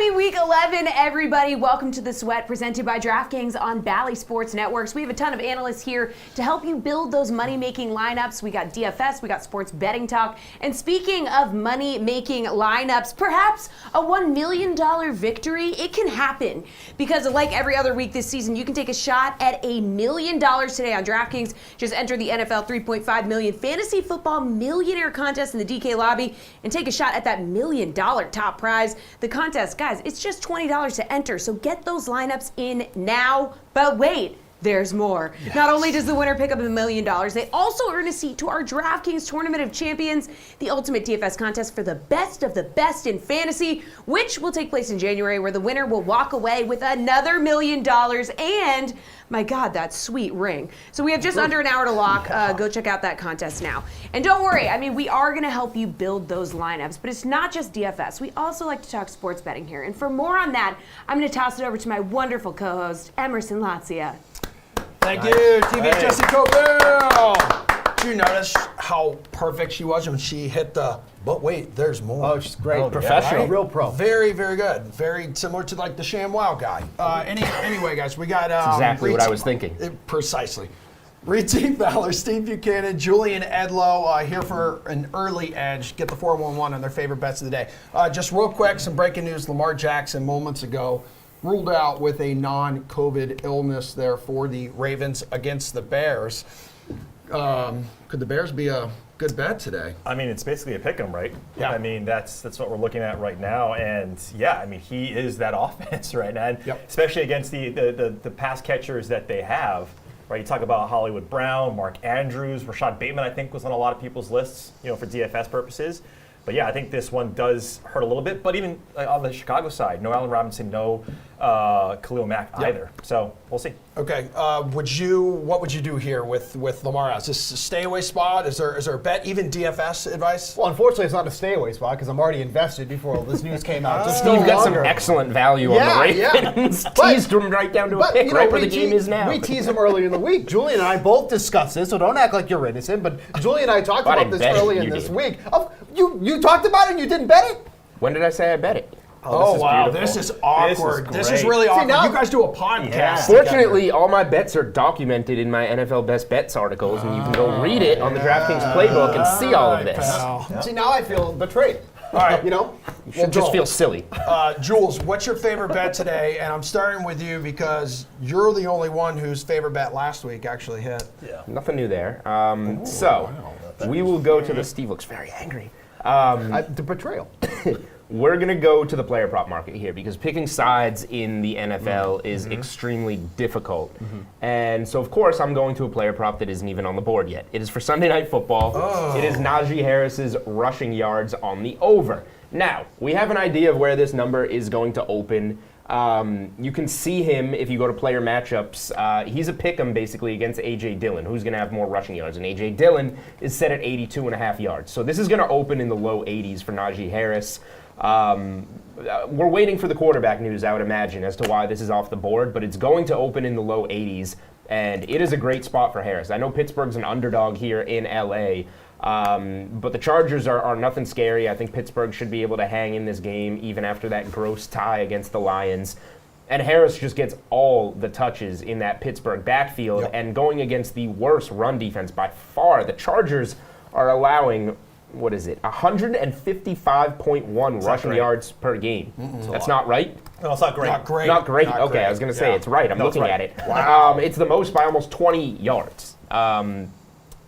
Happy Week 11, everybody. Welcome to The Sweat, presented by DraftKings on Bally Sports Networks. We have a ton of analysts here to help you build those money-making lineups. We got DFS, we got sports betting talk. And speaking of money-making lineups, perhaps a $1 million victory, it can happen. Because like every other week this season, you can take a shot at $1 million today on DraftKings. Just enter the NFL $3.5 million Fantasy Football Millionaire Contest in the DK lobby and take a shot at that $1 million top prize. The contest, guys, it's just $20 to enter, so get those lineups in now. But wait, there's more. Yes. Not only does the winner pick up $1 million, they also earn a seat to our DraftKings Tournament of Champions, the ultimate DFS contest for the best of the best in fantasy, which will take place in January, where the winner will walk away with another $1 million and, my God, that sweet ring. So we have just under an hour to lock. Go check out that contest now. And don't worry, I mean, we are going to help you build those lineups, but it's not just DFS. We also like to talk sports betting here. And for more on that, I'm going to toss it over to my wonderful co-host, Emerson Lazia. Thank you, TV's Jesse Cobell. Did you notice how perfect she was when she hit the, but wait, there's more. Oh, she's great. Professional. Right? Real pro. Very, very good. Very similar to like the ShamWow guy. Anyway, guys, we got... That's exactly what I was thinking. Precisely. Reed Fowler, Steve Buchanan, Julian Edlow here for an early edge. Get the 411 on their favorite bets of the day. Just real quick, some breaking news. Lamar Jackson moments ago ruled out with a non-COVID illness there for the Ravens against the Bears. Could the Bears be a good bet today? I mean, it's basically a pick 'em, right? Yeah. I mean, that's what we're looking at right now. And yeah, I mean, he is that offense right now, and especially against the pass catchers that they have. Right, you talk about Hollywood Brown, Mark Andrews, Rashad Bateman. I think was on a lot of people's lists, for DFS purposes. But yeah, I think this one does hurt a little bit. But even on the Chicago side, no Allen Robinson, no Khalil Mack either. So we'll see. Okay. What would you do here with Lamar out? Is this a stay away spot? Is there a bet? Even DFS advice? Well, unfortunately, it's not a stay away spot because I'm already invested before all this news came out. Steve got some excellent value on the Ravens. Teased him right down to a pick, right where the game is now. We teased him earlier in the week. Julian and I both discussed this, so don't act like you're innocent. But Julian and I talked about this earlier in this week. You talked about it and you didn't bet it? When did I say I bet it? Oh, wow. This is awkward. This is really awkward. You guys do a podcast. Fortunately, all my bets are documented in my NFL Best Bets articles, and you can go read it on the DraftKings playbook and see all of this. See, now I feel betrayed. All right. You should just feel silly. Jules, what's your favorite bet today? And I'm starting with you because you're the only one whose favorite bet last week actually hit. Yeah. Nothing new there. We will go to the... Steve looks very angry. The betrayal. We're going to go to the player prop market here because picking sides in the NFL is extremely difficult. And so, of course, I'm going to a player prop that isn't even on the board yet. It is for Sunday Night Football. It is Najee Harris's rushing yards on the over. Now, we have an idea of where this number is going to open. You can see him if you go to player matchups. He's a pick 'em basically against A.J. Dillon, who's going to have more rushing yards. And A.J. Dillon is set at 82.5 yards. So this is going to open in the low 80s for Najee Harris. We're waiting for the quarterback news, I would imagine, as to why this is off the board, but it's going to open in the low 80s, and it is a great spot for Harris. I know Pittsburgh's an underdog here in L.A., but the Chargers are nothing scary. I think Pittsburgh should be able to hang in this game, even after that gross tie against the Lions. And Harris just gets all the touches in that Pittsburgh backfield, and going against the worst run defense by far. The Chargers are allowing... 155.1 rushing yards per game. That's not right? No, it's not great. Not great. Okay, I was going to say it's right. I'm looking at it. Wow. It's the most by almost 20 yards.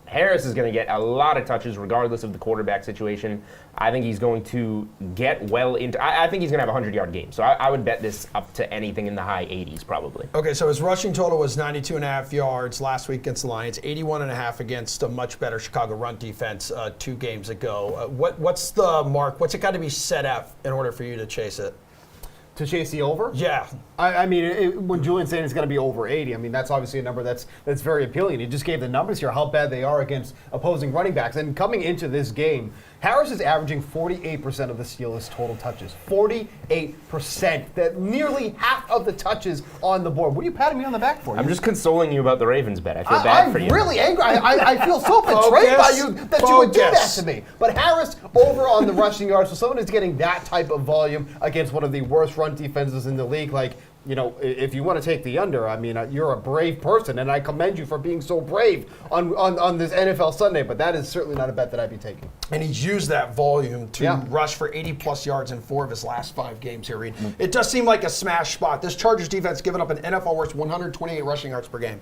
Harris is going to get a lot of touches regardless of the quarterback situation. I think he's going to get well into... I think he's going to have a 100-yard game. So I would bet this up to anything in the high 80s probably. Okay, so his rushing total was 92.5 yards last week against the Lions, 81.5 against a much better Chicago run defense 2 games ago. What's the mark? What's it got to be set at in order for you to chase it? To chase the over? Yeah. I mean, when Julian's saying it's going to be over 80, I mean, that's obviously a number that's very appealing. He just gave the numbers here, how bad they are against opposing running backs. And coming into this game, Harris is averaging 48% of the Steelers' total touches. 48%. That nearly half of the touches on the board. What are you patting me on the back for? I'm just consoling you about the Ravens bet. I feel bad for you. I'm really angry. I feel so betrayed by you that you would do that to me. But Harris over on the rushing yards, so someone is getting that type of volume against one of the worst front defenses in the league. Like, if you want to take the under, I mean, you're a brave person, and I commend you for being so brave on this NFL Sunday, but that is certainly not a bet that I'd be taking. And he's used that volume to rush for 80-plus yards in 4 of his last 5 games here, Reed. It does seem like a smash spot. This Chargers defense given up an NFL worst 128 rushing yards per game.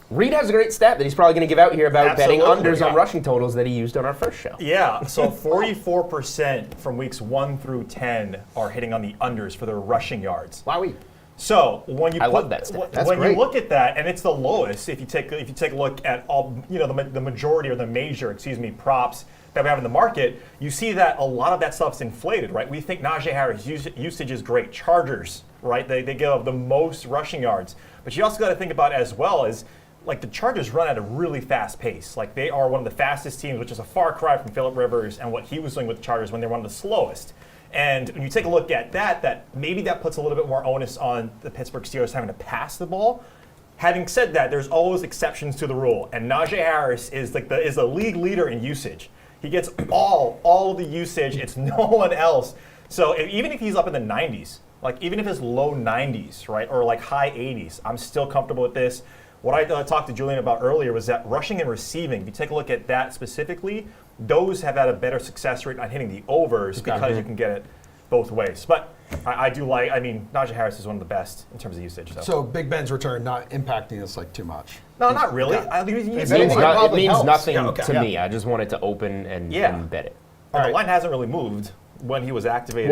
Reed has a great stat that he's probably going to give out here about betting Absolutely, unders on rushing totals that he used on our first show. Yeah, so 44% from weeks 1 through 10 are hitting on the unders for their rushing yards. Wowee. So when you love that stat. That's when great. you look at that, and it's the lowest if you take a look at all the majority or the major props that we have in the market, you see that a lot of that stuff's inflated, right? We think Najee Harris usage is great. Chargers, right? They give up the most rushing yards, but you also got to think about as well as like the Chargers run at a really fast pace. Like they are one of the fastest teams, which is a far cry from Phillip Rivers and what he was doing with the Chargers when they were one of the slowest. And when you take a look at that maybe that puts a little bit more onus on the Pittsburgh Steelers having to pass the ball. Having said that, there's always exceptions to the rule, and Najee Harris is the league leader in usage. He gets all of the usage. It's no one else. So even if he's up in the 90s, like even if it's low 90s, right, or like high 80s, I'm still comfortable with this. What I talked to Julian about earlier was that rushing and receiving, if you take a look at that specifically, those have had a better success rate on hitting the overs because you can get it both ways. But I do Najee Harris is one of the best in terms of usage. So Big Ben's return not impacting us like too much. No, not really. Okay. It means nothing helps. to me. I just want it to open and bet it. The line hasn't really moved when he was activated.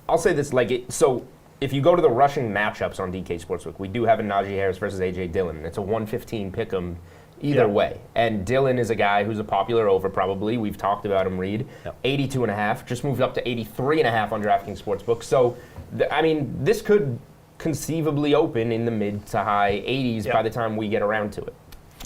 I'll say this, so if you go to the rushing matchups on DK Sportsbook, we do have a Najee Harris versus A.J. Dillon. It's a 115 pick'em either way. And Dillon is a guy who's a popular over probably. We've talked about him, Reed. 82.5, just moved up to 83.5 on DraftKings Sportsbook. So, this could conceivably open in the mid to high 80s by the time we get around to it.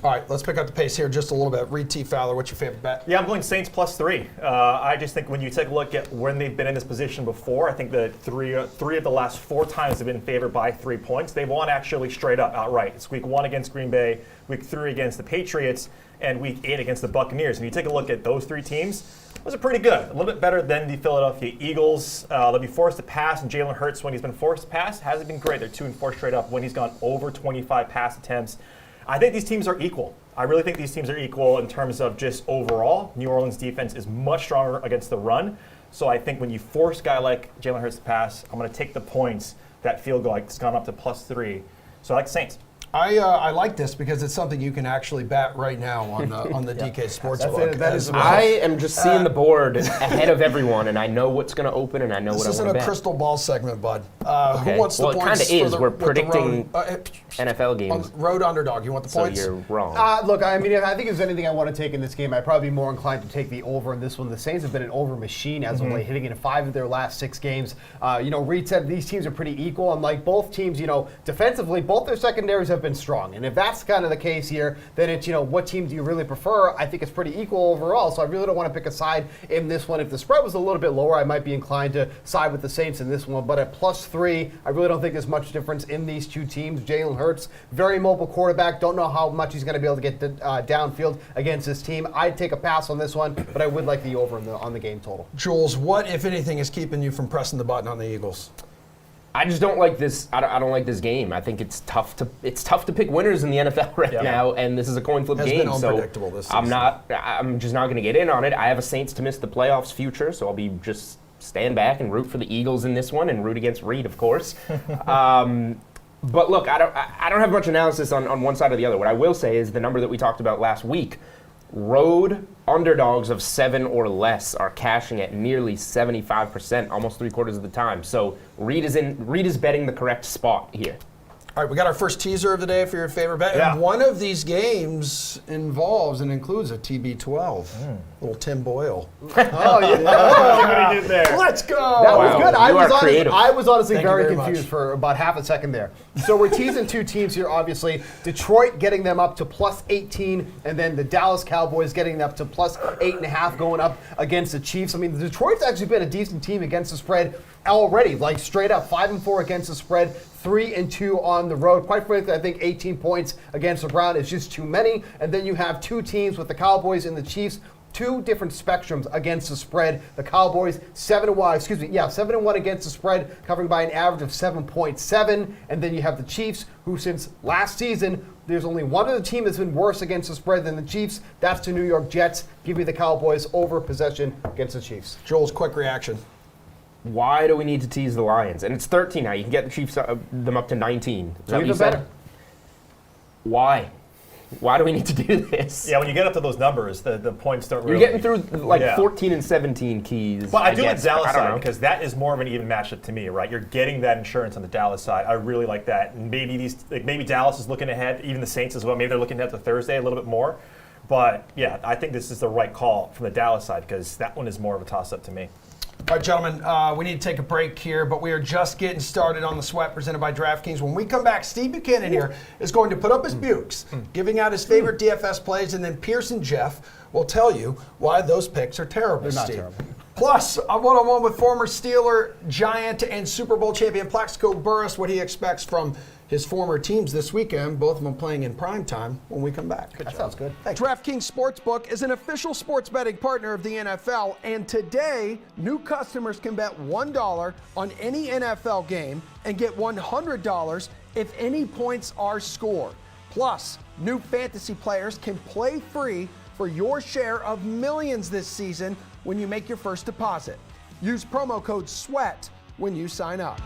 All right, let's pick up the pace here just a little bit. Reed T. Fowler, what's your favorite bet? Yeah, I'm going Saints +3. I just think when you take a look at when they've been in this position before, I think that three of the last 4 times have been favored by 3 points. They've won actually straight up, outright. It's week 1 against Green Bay, week 3 against the Patriots, and week 8 against the Buccaneers. And you take a look at those 3 teams, those are pretty good. A little bit better than the Philadelphia Eagles. They'll be forced to pass, and Jalen Hurts, when he's been forced to pass, hasn't been great. They're 2-4 straight up when he's gone over 25 pass attempts. I think these teams are equal. I really think these teams are equal in terms of just overall. New Orleans defense is much stronger against the run. So I think when you force a guy like Jalen Hurts to pass, I'm going to take the points. That field goal has gone up to +3. So I like Saints. I like this because it's something you can actually bet right now on the DK Sportsbook. I am just seeing the board ahead of everyone, and I know what's going to open, and I know what I want to bet. This isn't a crystal ball segment, bud. Okay. Who wants the it points? kind of is. We're predicting road, NFL games. Road underdog. You want the points? So you're wrong. Look, I think if there's anything I want to take in this game, I'd probably be more inclined to take the over in this one. The Saints have been an over machine as of late, hitting in 5 of their last 6 games. Reed said these teams are pretty equal, and like both teams, defensively, both their secondaries have been strong. And if that's kind of the case here, then it's, what team do you really prefer? I think it's pretty equal overall, so I really don't want to pick a side in this one. If the spread was a little bit lower, I might be inclined to side with the Saints in this one, but at +3, I really don't think there's much difference in these 2 teams. Jalen Hurts, very mobile quarterback, don't know how much he's going to be able to get downfield against this team. I'd take a pass on this one, but I would like the over on the game total. Jules, what, if anything, is keeping you from pressing the button on the Eagles? I just don't like this. I don't like this game. I think it's tough to pick winners in the NFL right now, and this is a coin flip game. Been unpredictable this season. I'm just not going to get in on it. I have a Saints to miss the playoffs future, so I'll be just stand back and root for the Eagles in this one, and root against Reed, of course. But look, I don't have much analysis on one side or the other. What I will say is the number that we talked about last week. Road underdogs of 7 or less are cashing at nearly 75%, almost 3/4 of the time. So Reed is betting the correct spot here. All right, we got our first teaser of the day for your favorite bet. Yeah. And one of these games involves and includes a TB12. Little Tim Boyle. Oh, yeah. What he did there. Let's go. That was good. I was honestly Thank you very very confused much. for about half a second there. So we're teasing 2 teams here, obviously. Detroit getting them up to +18, and then the Dallas Cowboys getting them up to +8.5 going up against the Chiefs. I mean, Detroit's actually been a decent team against the spread already, like straight up 5-4 against the spread, 3-2 on the road. Quite frankly, I think 18 points against the Browns is just too many. And then you have 2 teams with the Cowboys and the Chiefs two different spectrums against the spread. The Cowboys 7-1 against the spread, covering by an average of 7.7, and then you have the Chiefs, who since last season, there's only one other team that's been worse against the spread than the Chiefs. That's the New York Jets. Give me the Cowboys over possession against the Chiefs. Joel's quick reaction. Why do we need to tease the Lions? And it's 13 now. You can get the Chiefs them up to 19. Is that what Even you said? better. Why? Why do we need to do this? Yeah, when you get up to those numbers, the points don't You're really. getting through like 14 and 17 keys. But I do like guess. Dallas I don't side know. because that is more of an even matchup to me, right? You're getting that insurance on the Dallas side. I really like that. And maybe Dallas is looking ahead, even the Saints as well. Maybe they're looking ahead to Thursday a little bit more. But yeah, I think this is the right call from the Dallas side because that one is more of a toss-up to me. All right, gentlemen, we need to take a break here, but we are just getting started on the Sweat presented by DraftKings. When we come back, Steve Buchanan here is going to put up his bukes, giving out his favorite DFS plays, and then Pierce and Jeff will tell you why those picks are terrible, They're not Steve. terrible. Plus, a one-on-one with former Steeler, Giant, and Super Bowl champion Plaxico Burress, what he expects from his former teams this weekend, both of them playing in prime time when we come back. That sounds good. Thanks. DraftKings Sportsbook is an official sports betting partner of the NFL, and today, new customers can bet $1 on any NFL game and get $100 if any points are scored. Plus, new fantasy players can play free for your share of millions this season when you make your first deposit. Use promo code SWEAT when you sign up.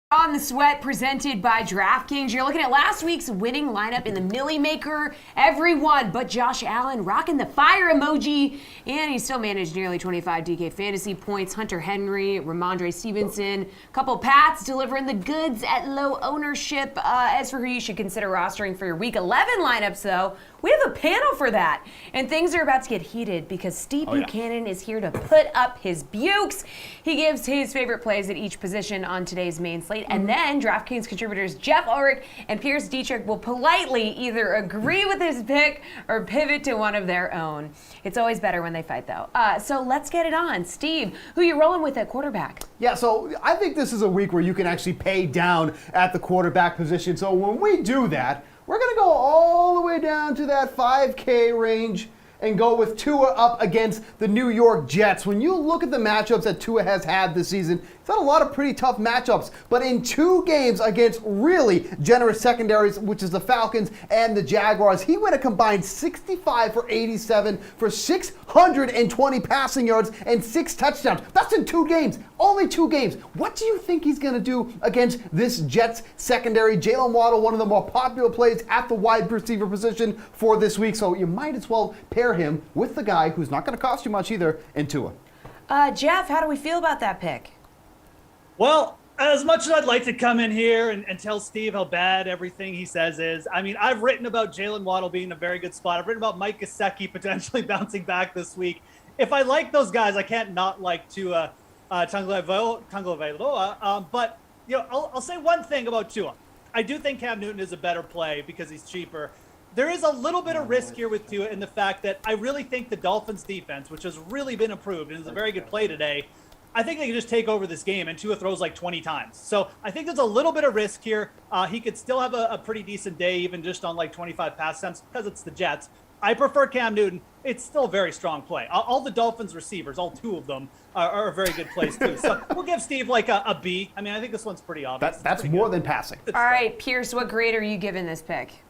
On the Sweat presented by DraftKings. You're looking at last week's winning lineup in the Millie Maker. Everyone but Josh Allen rocking the fire emoji, and he still managed nearly 25 DK fantasy points. Hunter Henry, Ramondre Stevenson, couple Pats delivering the goods at low ownership. As for who you should consider rostering for your Week 11 lineups, though, we have a panel for that. And things are about to get heated because Steve Buchanan is here to put up his bukes. He gives his favorite plays at each position on today's main slate. And then DraftKings contributors Jeff Ulrich and Pierce Dietrich will politely either agree with his pick or pivot to one of their own. It's always better when they fight, though. So let's get it on. Steve, who you rolling with at quarterback? Yeah, so I think this is a week where you can actually pay down at the quarterback position. So when we do that, We're going to go all the way down to that 5K range and go with Tua up against the New York Jets. When you look at the matchups that Tua has had this season, he's had a lot of pretty tough matchups. But in 2 games against really generous secondaries, which is the Falcons and the Jaguars, he went a combined 65 for 87 for 620 passing yards and 6 touchdowns. That's in 2 games. Only 2 games. What do you think he's going to do against this Jets secondary? Jalen Waddle, one of the more popular plays at the wide receiver position for this week. So you might as well pair him with the guy who's not going to cost you much either in Tua. Jeff, how do we feel about that pick? Well, as much as I'd like to come in here and tell Steve how bad everything he says is, I mean, I've written about Jalen Waddle being in a very good spot. I've written about Mike Gesicki potentially bouncing back this week. If I like those guys, I can't not like Tua Tagovailoa. But, I'll say one thing about Tua. I do think Cam Newton is a better play because he's cheaper. There is a little bit of risk here with Tua in the fact that I really think the Dolphins defense, which has really been improved and is a very good play today, I think they can just take over this game, and Tua throws like 20 times. So I think there's a little bit of risk here. He could still have a pretty decent day, even just on like 25 pass attempts, because it's the Jets. I prefer Cam Newton. It's still a very strong play. All the Dolphins receivers, all 2 of them, are very good plays too. So we'll give Steve like a B. I mean, I think this one's pretty obvious. That's more than passing. All right, Pierce, what grade are you giving this pick?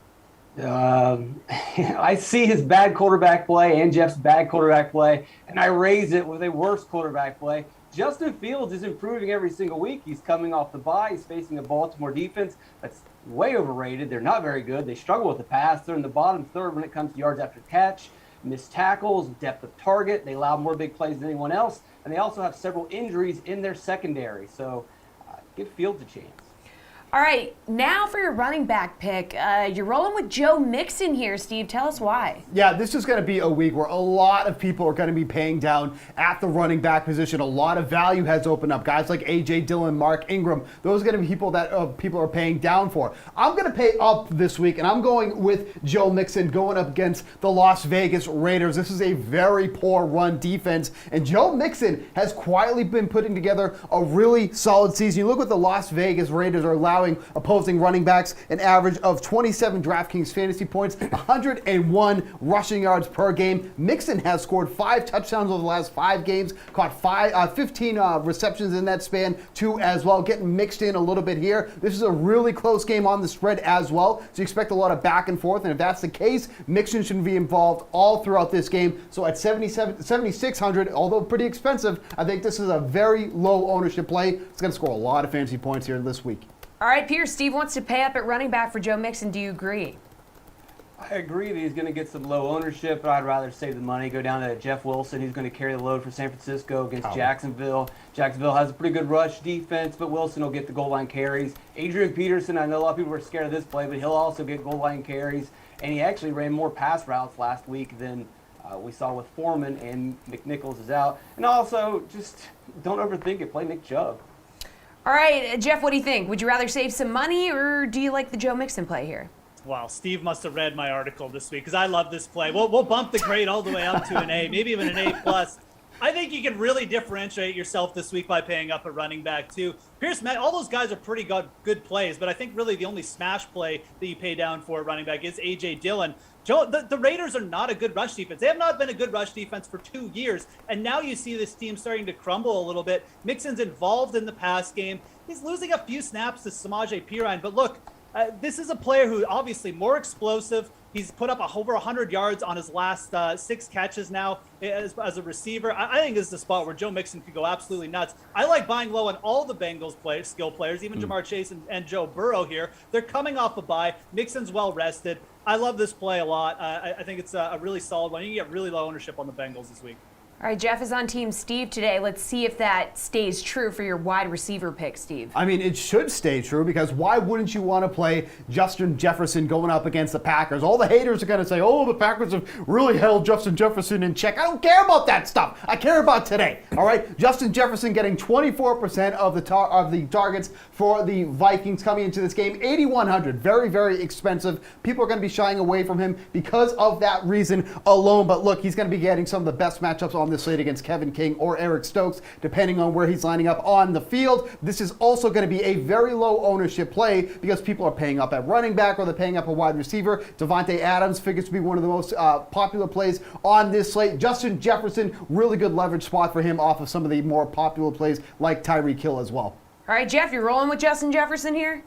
I see his bad quarterback play and Jeff's bad quarterback play, and I raise it with a worse quarterback play. Justin Fields is improving every single week. He's coming off the bye. He's facing a Baltimore defense that's way overrated. They're not very good. They struggle with the pass. They're in the bottom third when it comes to yards after catch, missed tackles, depth of target. They allow more big plays than anyone else, and they also have several injuries in their secondary. So give Fields a chance. All right, now for your running back pick. You're rolling with Joe Mixon here, Steve. Tell us why. Yeah, this is going to be a week where a lot of people are going to be paying down at the running back position. A lot of value has opened up. Guys like A.J. Dillon, Mark Ingram, those are going to be people that people are paying down for. I'm going to pay up this week, and I'm going with Joe Mixon going up against the Las Vegas Raiders. This is a very poor run defense, and Joe Mixon has quietly been putting together a really solid season. You look what the Las Vegas Raiders are allowing opposing running backs an average of 27 DraftKings fantasy points, 101 rushing yards per game. Mixon has scored 5 touchdowns over the last 5 games, caught 15 receptions in that span, 2 as well, getting mixed in a little bit here. This is a really close game on the spread as well, so you expect a lot of back and forth, and if that's the case, Mixon should be involved all throughout this game. So at 7,600, although pretty expensive, I think this is a very low ownership play. It's going to score a lot of fantasy points here this week. All right, Pierce, Steve wants to pay up at running back for Joe Mixon. Do you agree? I agree that he's going to get some low ownership, but I'd rather save the money, go down to Jeff Wilson. He's going to carry the load for San Francisco against Jacksonville. Jacksonville has a pretty good rush defense, but Wilson will get the goal line carries. Adrian Peterson, I know a lot of people are scared of this play, but he'll also get goal line carries. And he actually ran more pass routes last week than we saw with Foreman, and McNichols is out. And also, just don't overthink it. Play Nick Chubb. All right, Jeff, what do you think? Would you rather save some money, or do you like the Joe Mixon play here? Wow, Steve must have read my article this week because I love this play. We'll bump the grade all the way up to an A, maybe even an A+. I think you can really differentiate yourself this week by paying up a running back too. Pierce, all those guys are pretty good plays, but I think really the only smash play that you pay down for a running back is A.J. Dillon. Joe, the Raiders are not a good rush defense. They have not been a good rush defense for 2 years, and now you see this team starting to crumble a little bit. Mixon's involved in the pass game. He's losing a few snaps to Samaje Perine, but look, this is a player who obviously more explosive. He's put up over 100 yards on his last 6 catches now as a receiver. I think this is a spot where Joe Mixon could go absolutely nuts. I like buying low on all the Bengals skill players, even Jamar Chase and Joe Burrow here. They're coming off a bye. Mixon's well rested. I love this play a lot. I think it's a really solid one. You can get really low ownership on the Bengals this week. All right, Jeff is on Team Steve today. Let's see if that stays true for your wide receiver pick, Steve. I mean, it should stay true because why wouldn't you want to play Justin Jefferson going up against the Packers? All the haters are going to say, oh, the Packers have really held Justin Jefferson in check. I don't care about that stuff. I care about today. All right, Justin Jefferson getting 24% of the targets for the Vikings coming into this game. 8,100, very, very expensive. People are going to be shying away from him because of that reason alone. But look, he's going to be getting some of the best matchups on on this slate against Kevin King or Eric Stokes, depending on where he's lining up on the field. This is also going to be a very low ownership play because people are paying up at running back or they're paying up a wide receiver. Davonte Adams figures to be one of the most popular plays on this slate. Justin Jefferson, really good leverage spot for him off of some of the more popular plays like Tyreek Hill as well. All right, Jeff, you're rolling with Justin Jefferson here?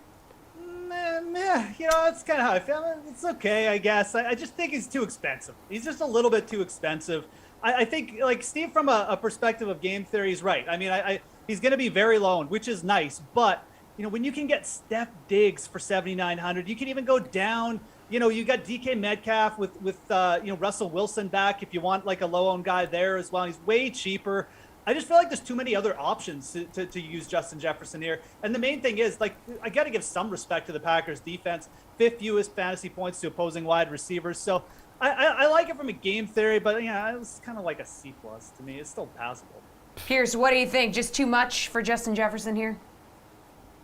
Yeah, that's kind of how I feel. It's okay, I guess. I just think he's too expensive. He's just a little bit too expensive. I think, like Steve, from a perspective of game theory, is right. I mean, he's going to be very low, which is nice. But, when you can get Steph Diggs for 7,900, you can even go down. You got DK Metcalf with Russell Wilson back if you want like a low-owned guy there as well. He's way cheaper. I just feel like there's too many other options to use Justin Jefferson here. And the main thing is, like, I got to give some respect to the Packers defense. 5th fewest fantasy points to opposing wide receivers. So I like it from a game theory, but it was kind of like a C+ to me. It's still passable. Pierce, what do you think? Just too much for Justin Jefferson here?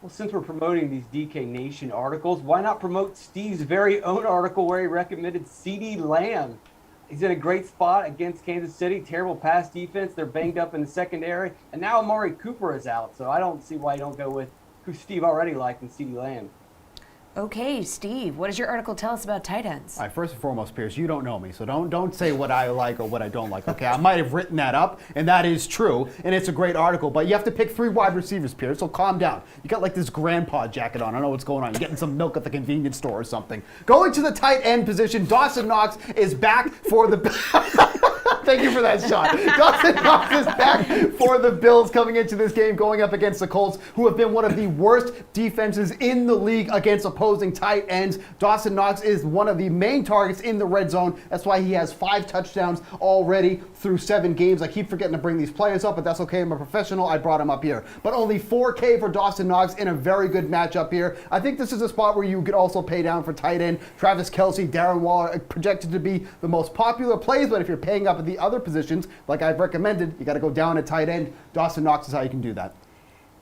Well, since we're promoting these DK Nation articles, why not promote Steve's very own article where he recommended CeeDee Lamb? He's in a great spot against Kansas City. Terrible pass defense. They're banged up in the secondary. And now Amari Cooper is out. So I don't see why you don't go with who Steve already liked in CeeDee Lamb. Okay, Steve, what does your article tell us about tight ends? All right, first and foremost, Pierce, you don't know me, so don't say what I like or what I don't like, okay? I might have written that up, and that is true, and it's a great article, but you have to pick 3 wide receivers, Pierce, so calm down. You got like this grandpa jacket on. I don't know what's going on. You're getting some milk at the convenience store or something. Going to the tight end position, Dawson Knox is back for the... Thank you for that shot. Dawson Knox is back for the Bills coming into this game, going up against the Colts, who have been one of the worst defenses in the league against opposing tight ends. Dawson Knox is one of the main targets in the red zone. That's why he has 5 touchdowns already through 7 games. I keep forgetting to bring these players up, but that's okay. I'm a professional. I brought him up here. But only $4K for Dawson Knox in a very good matchup here. I think this is a spot where you could also pay down for tight end. Travis Kelce, Darren Waller, projected to be the most popular plays, but if you're paying up at the other positions, like I've recommended, you got to go down at tight end. Dawson Knox is how you can do that.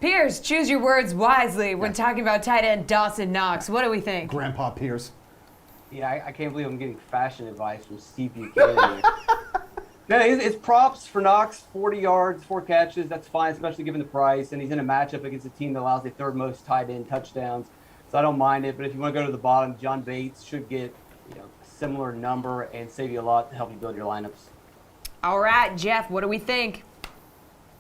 Pierce, choose your words wisely when talking about tight end Dawson Knox. What do we think? Grandpa Pierce. Yeah, I can't believe I'm getting fashion advice from Steve Buchanan. No, it's props for Knox, 40 yards, 4 catches. That's fine, especially given the price. And he's in a matchup against a team that allows the 3rd most tight end touchdowns. So I don't mind it. But if you want to go to the bottom, John Bates should get a similar number and save you a lot to help you build your lineups. All right, Jeff, what do we think?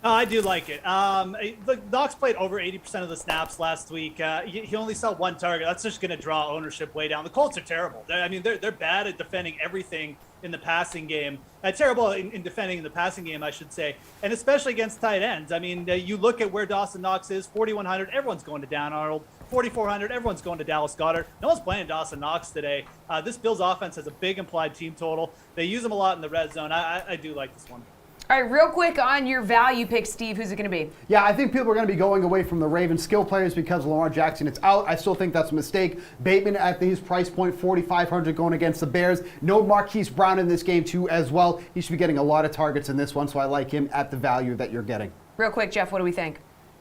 I do like it. Knox played over 80% of the snaps last week. He only saw 1 target. That's just going to draw ownership way down. The Colts are terrible. They're bad at defending everything in the passing game. Terrible in defending in the passing game, I should say, and especially against tight ends. You look at where Dawson Knox is, 4,100. Everyone's going to Dan Arnold. 4,400. Everyone's going to Dallas Goedert. No one's playing Dawson Knox today. This Bills offense has a big implied team total. They use him a lot in the red zone. I do like this one. All right, real quick on your value pick, Steve, who's it going to be? Yeah, I think people are going to be going away from the Ravens skill players because Lamar Jackson is out. I still think that's a mistake. Bateman at his price point, 4,500 going against the Bears. No Marquise Brown in this game too as well. He should be getting a lot of targets in this one, so I like him at the value that you're getting. Real quick, Jeff, what do we think?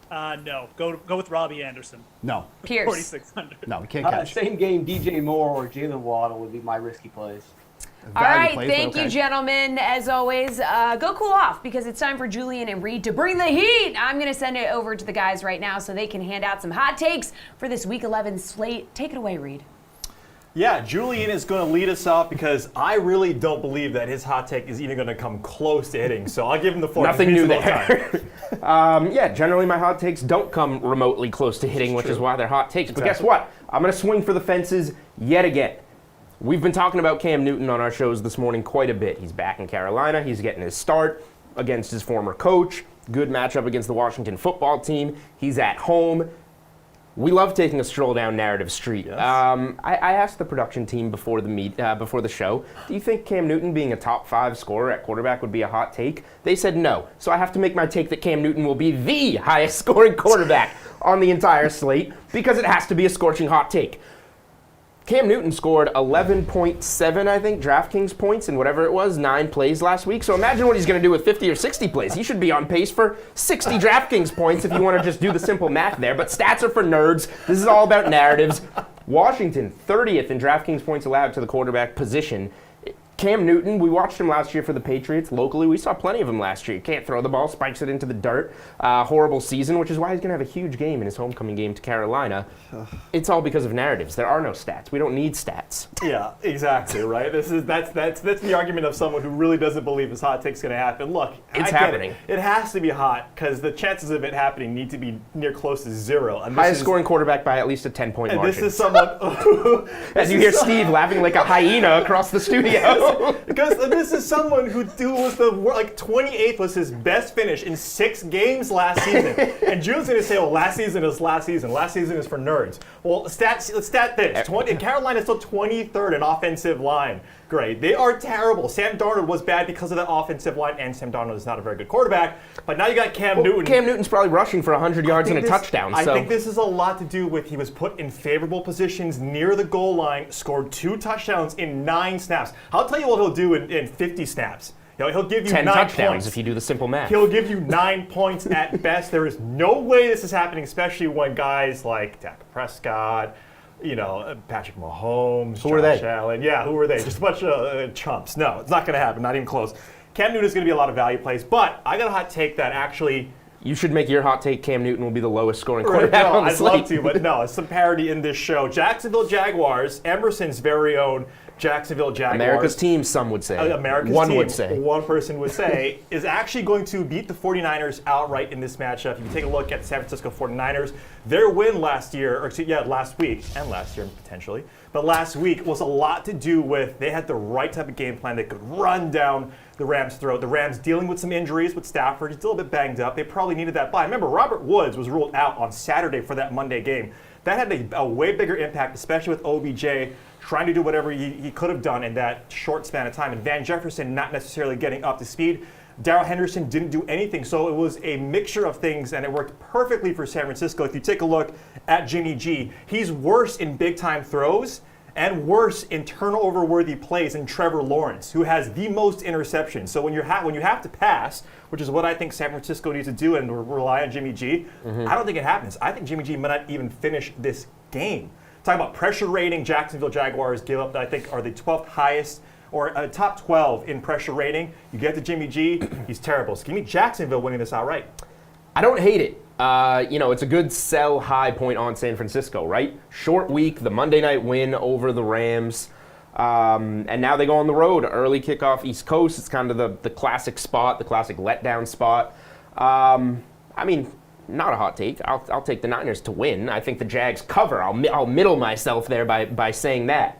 No. Go with Robbie Anderson. No. Pierce. 4,600. No, we can't catch. Same game, DJ Moore or Jalen Waddle would be my risky plays. All right, thank you, gentlemen. As always, go cool off because it's time for Julian and Reed to bring the heat. I'm going to send it over to the guys right now so they can hand out some hot takes for this Week 11 slate. Take it away, Reed. Yeah, Julian is going to lead us off because I really don't believe that his hot take is even going to come close to hitting. So I'll give him the floor. Nothing new there. Generally my hot takes don't come remotely close to hitting, which is why they're hot takes. But guess what? I'm going to swing for the fences yet again. We've been talking about Cam Newton on our shows this morning quite a bit. He's back in Carolina. He's getting his start against his former coach. Good matchup against the Washington football team. He's at home. We love taking a stroll down Narrative Street. Yes. I asked the production team before the show, do you think Cam Newton being a top 5 scorer at quarterback would be a hot take? They said no. So I have to make my take that Cam Newton will be the highest scoring quarterback on the entire slate because it has to be a scorching hot take. Cam Newton scored 11.7, I think, DraftKings points in whatever it was, 9 plays last week. So imagine what he's going to do with 50 or 60 plays. He should be on pace for 60 DraftKings points if you want to just do the simple math there. But stats are for nerds. This is all about narratives. Washington, 30th in DraftKings points allowed to the quarterback position. Cam Newton, we watched him last year for the Patriots locally. We saw plenty of him last year. Can't throw the ball, spikes it into the dirt. Horrible season, which is why he's going to have a huge game in his homecoming game to Carolina. It's all because of narratives. There are no stats. We don't need stats. Yeah, exactly, right? That's the argument of someone who really doesn't believe this hot take's going to happen. Look, It's happening. It has to be hot because the chances of it happening need to be near close to zero. And Highest scoring quarterback by at least a 10-point and margin. this is someone As you hear Steve laughing like a hyena across the studio. because this is someone who was the 28th was his best finish in 6 games last season. And June's going to say, "Oh, last season is last season. Last season is for nerds." Well, let's stat this. Carolina's still 23rd in offensive line. Great. They are terrible. Sam Darnold was bad because of the offensive line, and Sam Darnold is not a very good quarterback. But now you got Cam Newton. Cam Newton's probably rushing for 100 yards and a touchdown. I think this is a lot to do with he was put in favorable positions near the goal line, scored 2 touchdowns in 9 snaps. I'll tell you what he'll do in 50 snaps. He'll give you 10 9 touchdowns points. if you do the simple math. He'll give you 9 points at best. There is no way this is happening, especially when guys like Dak Prescott, Patrick Mahomes, Who are they? Josh Allen. Yeah, who are they? Just a bunch of chumps. No, it's not going to happen. Not even close. Cam Newton is going to be a lot of value plays, but I got a hot take that actually. You should make your hot take Cam Newton will be the lowest scoring quarterback on the I'd slate. love to, but no, it's some parody in this show. Jacksonville Jaguars, Emerson's very own Jacksonville Jaguars. America's team, some would say. America's One team, would say. one person would say, is actually going to beat the 49ers outright in this matchup. If you take a look at the San Francisco 49ers, their win last week, and last year potentially, but last week was a lot to do with they had the right type of game plan that could run down the Rams' throat. The Rams dealing with some injuries with Stafford. He's still a bit banged up. They probably needed that bye. Remember, Robert Woods was ruled out on Saturday for that Monday game. That had a way bigger impact, especially with OBJ trying to do whatever he could have done in that short span of time. And Van Jefferson not necessarily getting up to speed. Darrell Henderson didn't do anything. So it was a mixture of things, and it worked perfectly for San Francisco. If you take a look at Jimmy G, he's worse in big-time throws and worse in turnover-worthy plays than Trevor Lawrence, who has the most interceptions. So when you have to pass, which is what I think San Francisco needs to do and rely on Jimmy G, I don't think it happens. I think Jimmy G might not even finish this game. Talking about pressure rating, Jacksonville Jaguars give up, I think, are the 12th highest or top 12 in pressure rating. You get to Jimmy G, he's terrible. So give me Jacksonville winning this outright. I don't hate it. It's a good sell high point on San Francisco, right? Short week, the Monday night win over the Rams. And now they go on the road. Early kickoff, East Coast. It's kind of the classic spot, the classic letdown spot. Not a hot take. I'll take the Niners to win. I think the Jags cover. I'll middle myself there by saying that.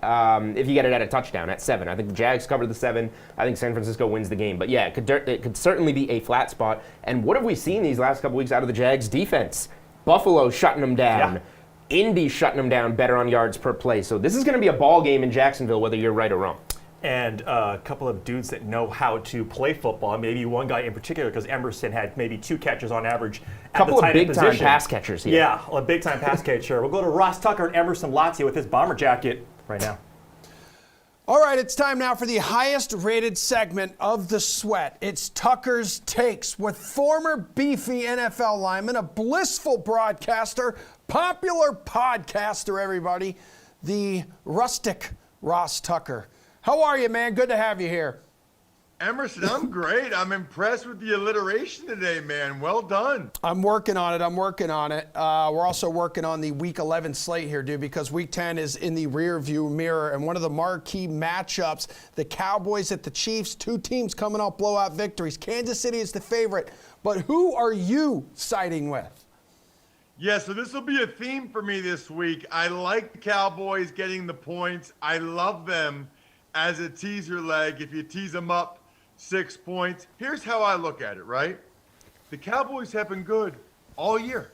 If you get it at a touchdown at 7, I think the Jags cover the 7. I think San Francisco wins the game. But yeah, it could certainly be a flat spot. And what have we seen these last couple weeks out of the Jags defense? Buffalo shutting them down. Yeah. Indy shutting them down better on yards per play. So this is going to be a ball game in Jacksonville, whether you're right or wrong. And a couple of dudes that know how to play football. Maybe one guy in particular, because Emerson had maybe 2 catches on average at couple the tight of end big-time position. pass catchers here. Yeah, a big-time pass catcher. We'll go to Ross Tucker and Emerson Lazio with his bomber jacket right now. All right, it's time now for the highest rated segment of the sweat. It's Tucker's Takes with former beefy NFL lineman, a blissful broadcaster, popular podcaster, everybody, the rustic Ross Tucker. How are you, man? Good to have you here. Emerson, I'm great. I'm impressed with the alliteration today, man. Well done. I'm working on it. We're also working on the Week 11 slate here, dude, because Week 10 is in the rear view mirror. And one of the marquee matchups, the Cowboys at the Chiefs, 2 teams coming off blowout victories. Kansas City is the favorite. But who are you siding with? Yeah, so this will be a theme for me this week. I like the Cowboys getting the points. I love them as a teaser leg. If you tease them up 6 points, here's how I look at it, right? The Cowboys have been good all year,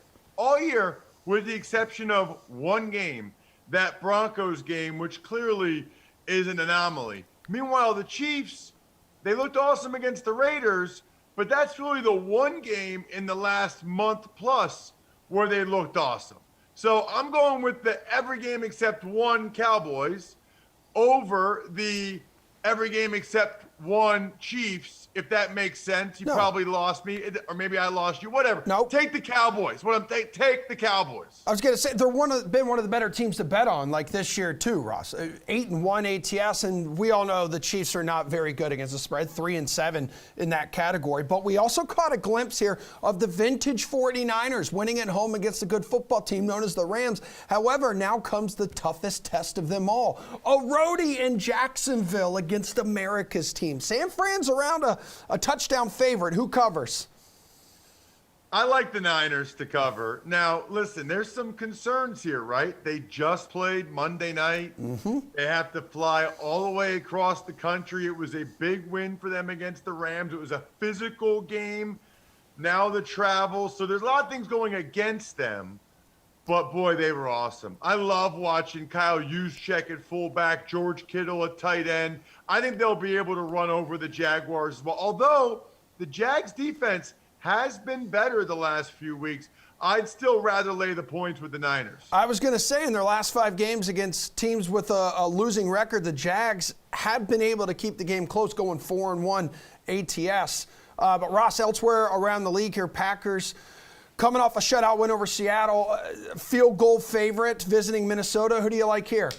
with the exception of one game, that Broncos game, which clearly is an anomaly. Meanwhile, the Chiefs, they looked awesome against the Raiders, but that's really the one game in the last month plus where they looked awesome. So I'm going with the every game except one Cowboys over the every game except one Chiefs, if that makes sense. You No. probably lost me, or maybe I lost you. Whatever. Nope. Take the Cowboys. Take the Cowboys. I was going to say they're been one of the better teams to bet on, like this year too, Ross. 8-1 ATS, and we all know the Chiefs are not very good against the spread. 3-7 in that category. But we also caught a glimpse here of the vintage 49ers winning at home against a good football team known as the Rams. However, now comes the toughest test of them all: a roadie in Jacksonville against America's team. San Fran's around a touchdown favorite. Who covers? I like the Niners to cover. Now, listen, there's some concerns here, right? They just played Monday night. They have to fly all the way across the country. It was a big win for them against the Rams. It was a physical game. Now the travel. So there's a lot of things going against them. But, boy, they were awesome. I love watching Kyle Juszczyk at fullback, George Kittle at tight end. I think they'll be able to run over the Jaguars as well. Although the Jags defense has been better the last few weeks, I'd still rather lay the points with the Niners. I was going to say, in their last 5 games against teams with a losing record, the Jags have been able to keep the game close, going 4-1 ATS. But, Ross, elsewhere around the league here, Packers coming off a shutout win over Seattle, field goal favorite, visiting Minnesota. Who do you like here?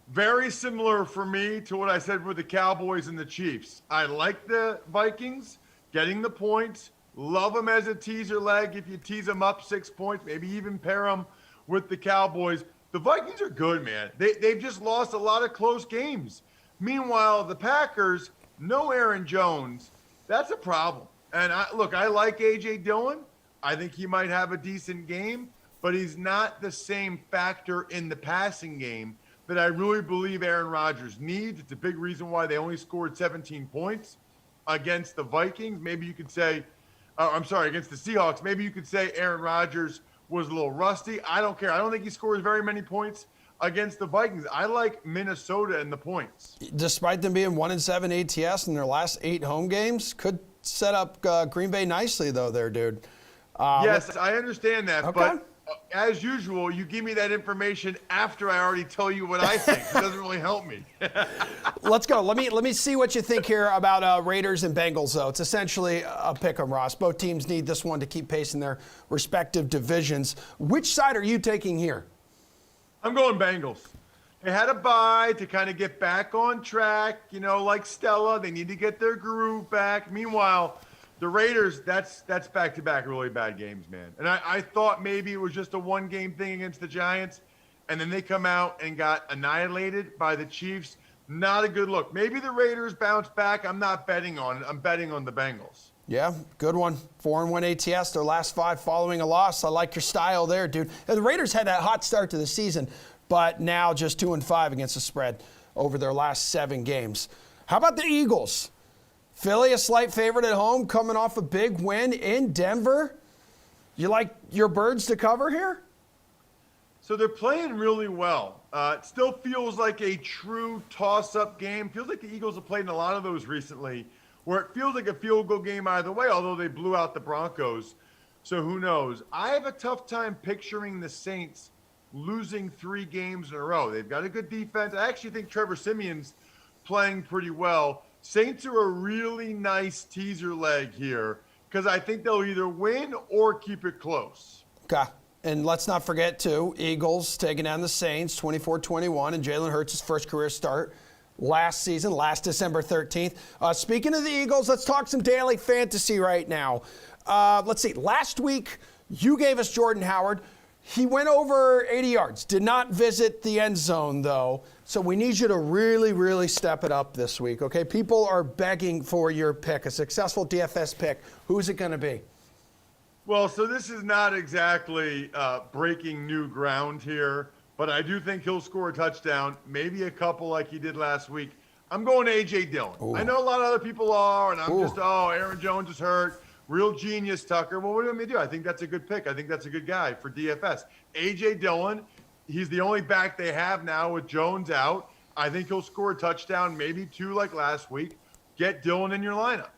Very similar for me to what I said with the Cowboys and the Chiefs. I like the Vikings getting the points. Love them as a teaser leg. If you tease them up 6 points, maybe even pair them with the Cowboys. The Vikings are good, man. They've just lost a lot of close games. Meanwhile, the Packers, no Aaron Jones. That's a problem. And I like A.J. Dillon. I think he might have a decent game, but he's not the same factor in the passing game that I really believe Aaron Rodgers needs. It's a big reason why they only scored 17 points against the Vikings. Maybe you could say, against the Seahawks. Maybe you could say Aaron Rodgers was a little rusty. I don't care. I don't think he scores very many points against the Vikings. I like Minnesota and the points. Despite them being 1-7 ATS in their last 8 home games, could set up Green Bay nicely, though, there, dude. Yes, I understand that, Okay. but as usual, you give me that information after I already tell you what I think. It doesn't really help me. Let's go. Let me see what you think here about Raiders and Bengals, though. It's essentially a pick 'em, Ross. Both teams need this one to keep pace in their respective divisions. Which side are you taking here? I'm going Bengals. They had a bye to kind of get back on track, like Stella. They need to get their groove back. Meanwhile, the Raiders, that's back-to-back really bad games, man. And I thought maybe it was just a one-game thing against the Giants, and then they come out and got annihilated by the Chiefs. Not a good look. Maybe the Raiders bounce back. I'm not betting on it. I'm betting on the Bengals. Yeah, good one. 4-1 ATS, their last 5 following a loss. I like your style there, dude. And the Raiders had that hot start to the season, but now just 2-5 against the spread over their last 7 games. How about the Eagles? Philly, a slight favorite at home, coming off a big win in Denver. You like your Birds to cover here? So they're playing really well. It still feels like a true toss-up game. Feels like the Eagles have played in a lot of those recently, where it feels like a field goal game either way, although they blew out the Broncos. So who knows? I have a tough time picturing the Saints losing 3 games in a row. They've got a good defense. I actually think Trevor Siemian's playing pretty well. Saints are a really nice teaser leg here because I think they'll either win or keep it close. Okay. And let's not forget, too, Eagles taking down the Saints 24-21, and Jalen Hurts' first career start last season, last December 13th. Speaking of the Eagles, let's talk some daily fantasy right now. Let's see. Last week, you gave us Jordan Howard. He went over 80 yards, did not visit the end zone, though. So we need you to really, really step it up this week, okay? People are begging for your pick, a successful DFS pick. Who's it going to be? Well, so this is not exactly breaking new ground here, but I do think he'll score a touchdown, maybe a couple like he did last week. I'm going to A.J. Dillon. Ooh. I know a lot of other people are, and I'm Aaron Jones is hurt. Real genius, Tucker. Well, what do you want me to do? I think that's a good pick. I think that's a good guy for DFS. A.J. Dillon, he's the only back they have now with Jones out. I think he'll score a touchdown, maybe 2 like last week. Get Dillon in your lineup.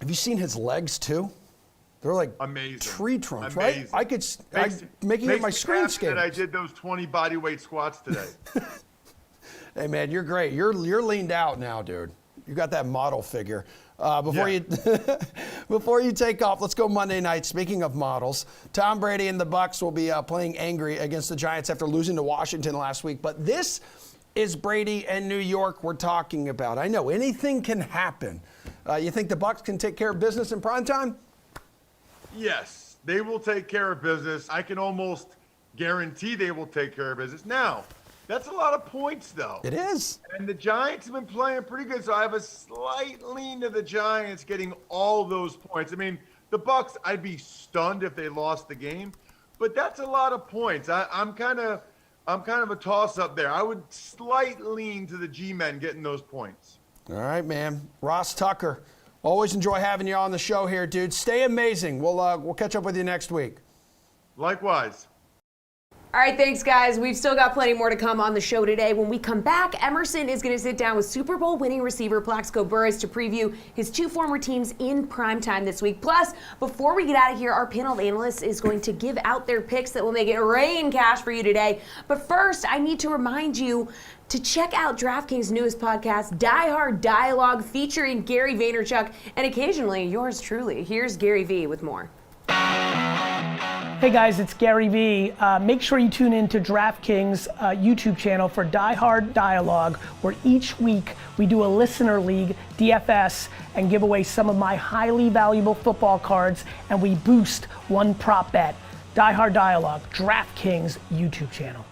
Have you seen his legs, too? They're like amazing tree trunks, amazing. Right? I'm making it my screenscape. I did those 20 bodyweight squats today. Hey, man, you're great. You're leaned out now, dude. You got that model figure. Before you take off, let's go Monday night. Speaking of models, Tom Brady and the Bucs will be playing angry against the Giants after losing to Washington last week. But this is Brady and New York we're talking about. I know anything can happen. You think the Bucs can take care of business in primetime? Yes, they will take care of business. I can almost guarantee they will take care of business. Now, that's a lot of points, though. It is. And the Giants have been playing pretty good, so I have a slight lean to the Giants getting all those points. I mean, the Bucs, I'd be stunned if they lost the game, but that's a lot of points. I'm kind of a toss-up there. I would slight lean to the G-men getting those points. All right, man. Ross Tucker, always enjoy having you on the show here, dude. Stay amazing. We'll catch up with you next week. Likewise. All right, thanks, guys. We've still got plenty more to come on the show today. When we come back, Emerson is going to sit down with Super Bowl winning receiver Plaxico Burress to preview his two former teams in primetime this week. Plus, before we get out of here, our panel of analysts is going to give out their picks that will make it rain cash for you today. But first, I need to remind you to check out DraftKings' newest podcast, Die Hard Dialogue, featuring Gary Vaynerchuk and occasionally yours truly. Here's Gary V with more. Hey guys, it's Gary V. Make sure you tune in to DraftKings YouTube channel for Die Hard Dialogue, where each week we do a listener league, DFS, and give away some of my highly valuable football cards, and we boost one prop bet. Die Hard Dialogue, DraftKings YouTube channel.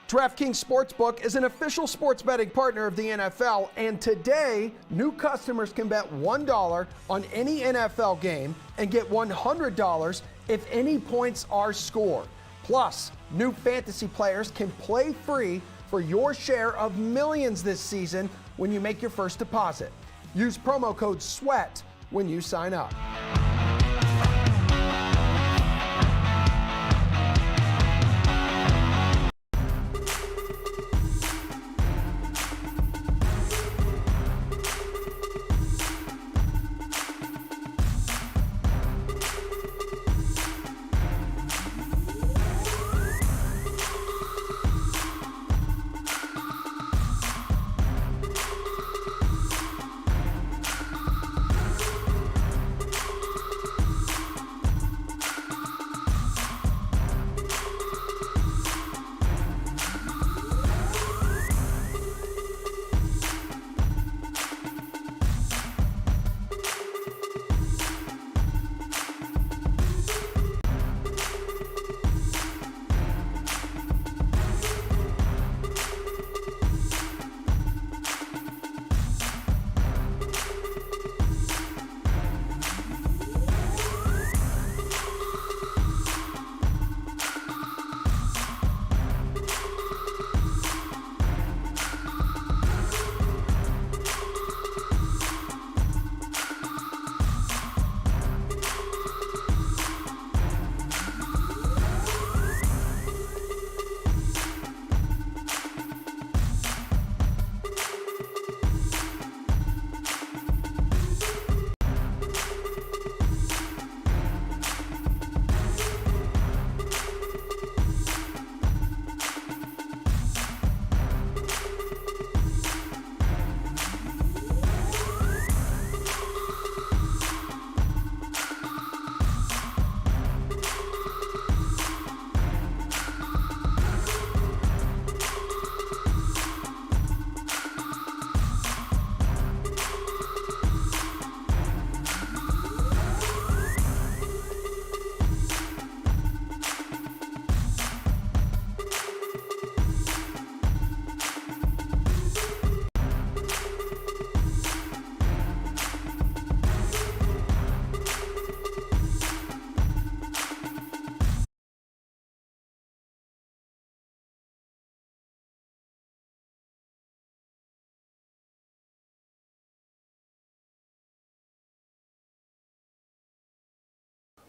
DraftKings Sportsbook is an official sports betting partner of the NFL, and today, new customers can bet $1 on any NFL game and get $100 if any points are scored. Plus, new fantasy players can play free for your share of millions this season when you make your first deposit. Use promo code SWEAT when you sign up.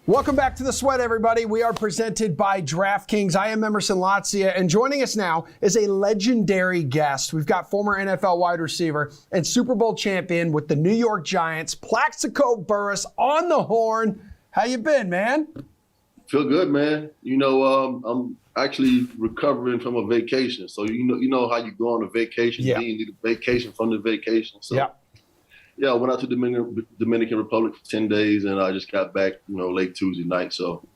Welcome back to The Sweat, everybody. We are presented by DraftKings. I am Emerson Latzia, and joining us now is a legendary guest. We've got former NFL wide receiver and Super Bowl champion with the New York Giants, Plaxico Burress, on the horn. How you been, man? Feel good, man. You know, I'm actually recovering from a vacation. So you know how you go on a vacation, Yeah. you need a vacation from the vacation. So Yeah. Yeah, I went out to Dominican Republic for 10 days, and I just got back, late Tuesday night. So,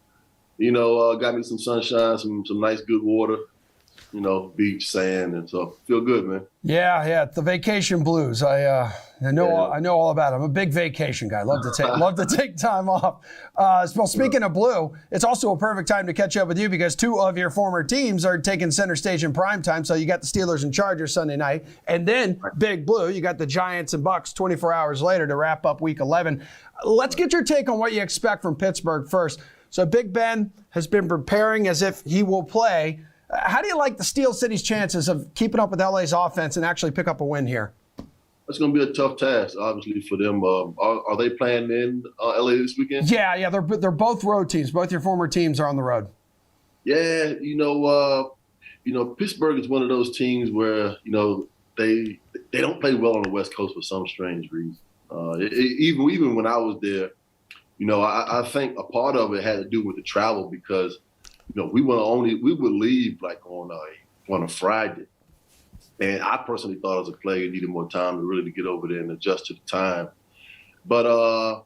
got me some sunshine, some nice good water, beach, sand, and so feel good, man. Yeah, the vacation blues. I know all about it. I'm a big vacation guy. Love to take time off. Well, speaking of blue, it's also a perfect time to catch up with you because two of your former teams are taking center stage in prime time. So you got the Steelers and Chargers Sunday night, and then Big Blue, you got the Giants and Bucks 24 hours later to wrap up Week 11. Let's get your take on what you expect from Pittsburgh first. So Big Ben has been preparing as if he will play. How do you like the Steel City's chances of keeping up with LA's offense and actually pick up a win here? It's going to be a tough task, obviously, for them. Are they playing in LA this weekend? Yeah, they're both road teams. Both your former teams are on the road. Yeah, Pittsburgh is one of those teams where they don't play well on the West Coast for some strange reason. Even when I was there, I think a part of it had to do with the travel because we would leave like on a Friday. And I personally thought as a player needed more time to get over there and adjust to the time. But,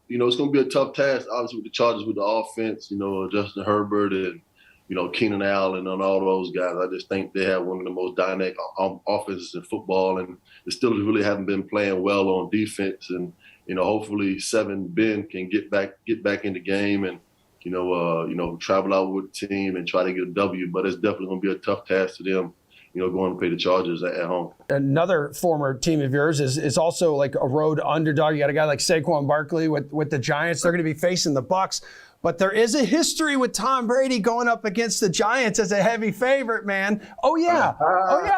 it's going to be a tough task, obviously, with the Chargers, with the offense, Justin Herbert and, Keenan Allen and all those guys. I just think they have one of the most dynamic offenses in football. And the Steelers really haven't been playing well on defense. And, hopefully Ben can get back in the game and, travel out with the team and try to get a W. But it's definitely going to be a tough task to them, going to play the Chargers at home. Another former team of yours is also like a road underdog. You got a guy like Saquon Barkley with the Giants. They're going to be facing the Bucks. But there is a history with Tom Brady going up against the Giants as a heavy favorite, man. Oh, yeah.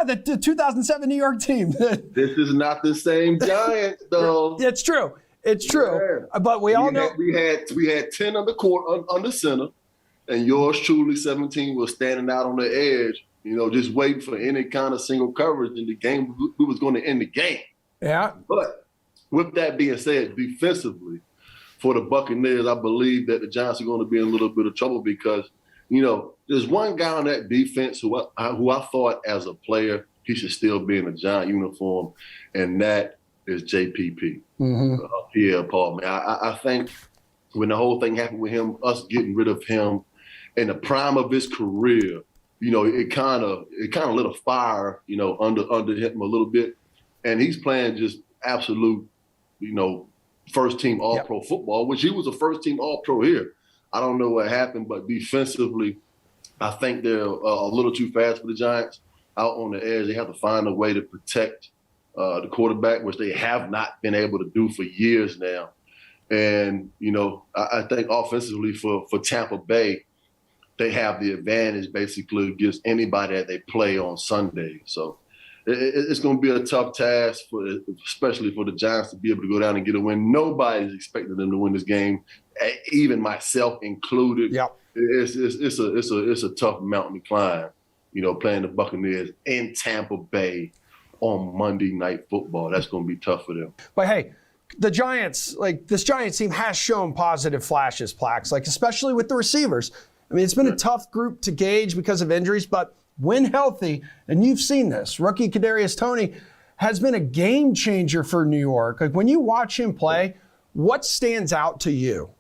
The 2007 New York team. This is not the same Giants, though. It's true. Yeah. But we all know. We had 10 on the court under center, and yours truly, 17, was standing out on the edge, just waiting for any kind of single coverage in the game. We was going to end the game. Yeah. But with that being said, defensively, for the Buccaneers, I believe that the Giants are going to be in a little bit of trouble because, there's one guy on that defense who I thought as a player he should still be in a Giant uniform, and that is JPP. Mm-hmm. Pierre Paul, man. I think when the whole thing happened with him, us getting rid of him in the prime of his career, it kind of lit a fire, under him a little bit, and he's playing just absolute, first team All-Pro football, which he was a first team All-Pro here. I don't know what happened, but defensively, I think they're a little too fast for the Giants. Out on the edge, they have to find a way to protect the quarterback, which they have not been able to do for years now. And, I think offensively for Tampa Bay, they have the advantage basically against anybody that they play on Sunday. So it's going to be a tough task, especially for the Giants, to be able to go down and get a win. Nobody's expecting them to win this game, even myself included. Yep. It's a tough mountain to climb, playing the Buccaneers in Tampa Bay on Monday Night Football. That's going to be tough for them. But hey, the Giants, this Giants team has shown positive flashes, Plax, especially with the receivers. I mean, it's been a tough group to gauge because of injuries, but when healthy, and you've seen this, rookie Kadarius Toney has been a game changer for New York. When you watch him play, what stands out to you?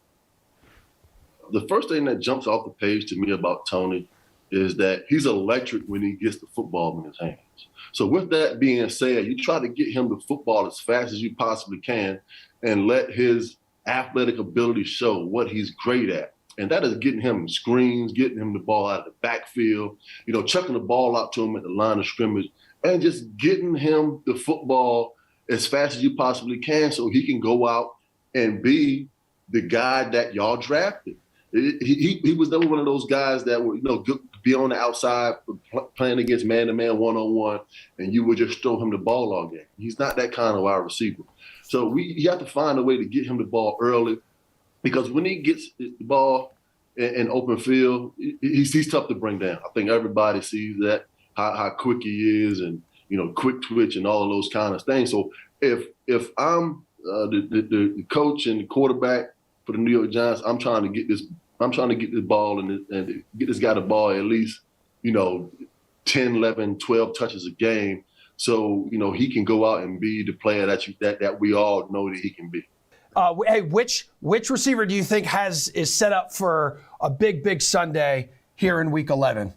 The first thing that jumps off the page to me about Toney is that he's electric when he gets the football in his hands. So with that being said, you try to get him the football as fast as you possibly can and let his athletic ability show what he's great at. And that is getting him screens, getting him the ball out of the backfield, chucking the ball out to him at the line of scrimmage, and just getting him the football as fast as you possibly can so he can go out and be the guy that y'all drafted. He was never one of those guys that would, be on the outside playing against man-to-man, one-on-one, and you would just throw him the ball all game. He's not that kind of wide receiver. So you have to find a way to get him the ball early, because when he gets the ball in open field, he's tough to bring down. I think everybody sees that, how quick he is, and quick twitch and all of those kind of things. So if I'm the coach and the quarterback for the New York Giants, I'm trying to get this ball and get this guy the ball at least 10, 11, 12 touches a game, so he can go out and be the player that we all know that he can be. Hey, which receiver do you think is set up for a big Sunday here in Week 11?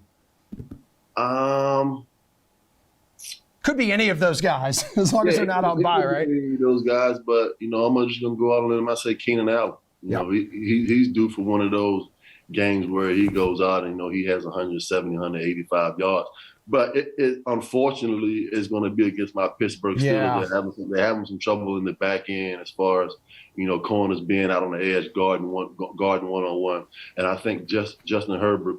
Could be any of those guys, as long as they're not on bye, right? Any of those guys, but I'm just gonna go out on them. I say Keenan Allen. He's due for one of those games where he goes out and he has 170, 185 yards. But it unfortunately is going to be against my Pittsburgh Steelers. Yeah. They're having some trouble in the back end as far as corners being out on the edge, guarding one-on-one. And I think Justin Herbert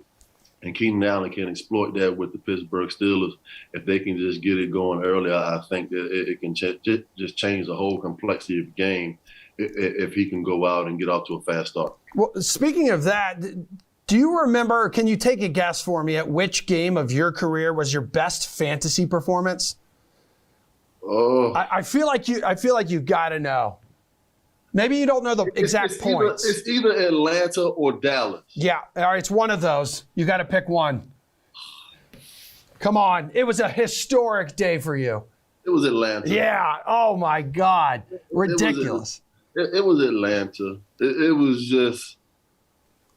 and Keenan Allen can exploit that with the Pittsburgh Steelers. If they can just get it going early, I think that it can just change the whole complexity of the game if he can go out and get off to a fast start. Well, speaking of that, do you remember, can you take a guess for me at which game of your career was your best fantasy performance? Oh, I feel like you got to know. Maybe you don't know the exact points. It's either Atlanta or Dallas. Yeah, all right, it's one of those. You got to pick one. Come on. It was a historic day for you. It was Atlanta. Yeah. Oh, my God. Ridiculous. It was Atlanta. It was just,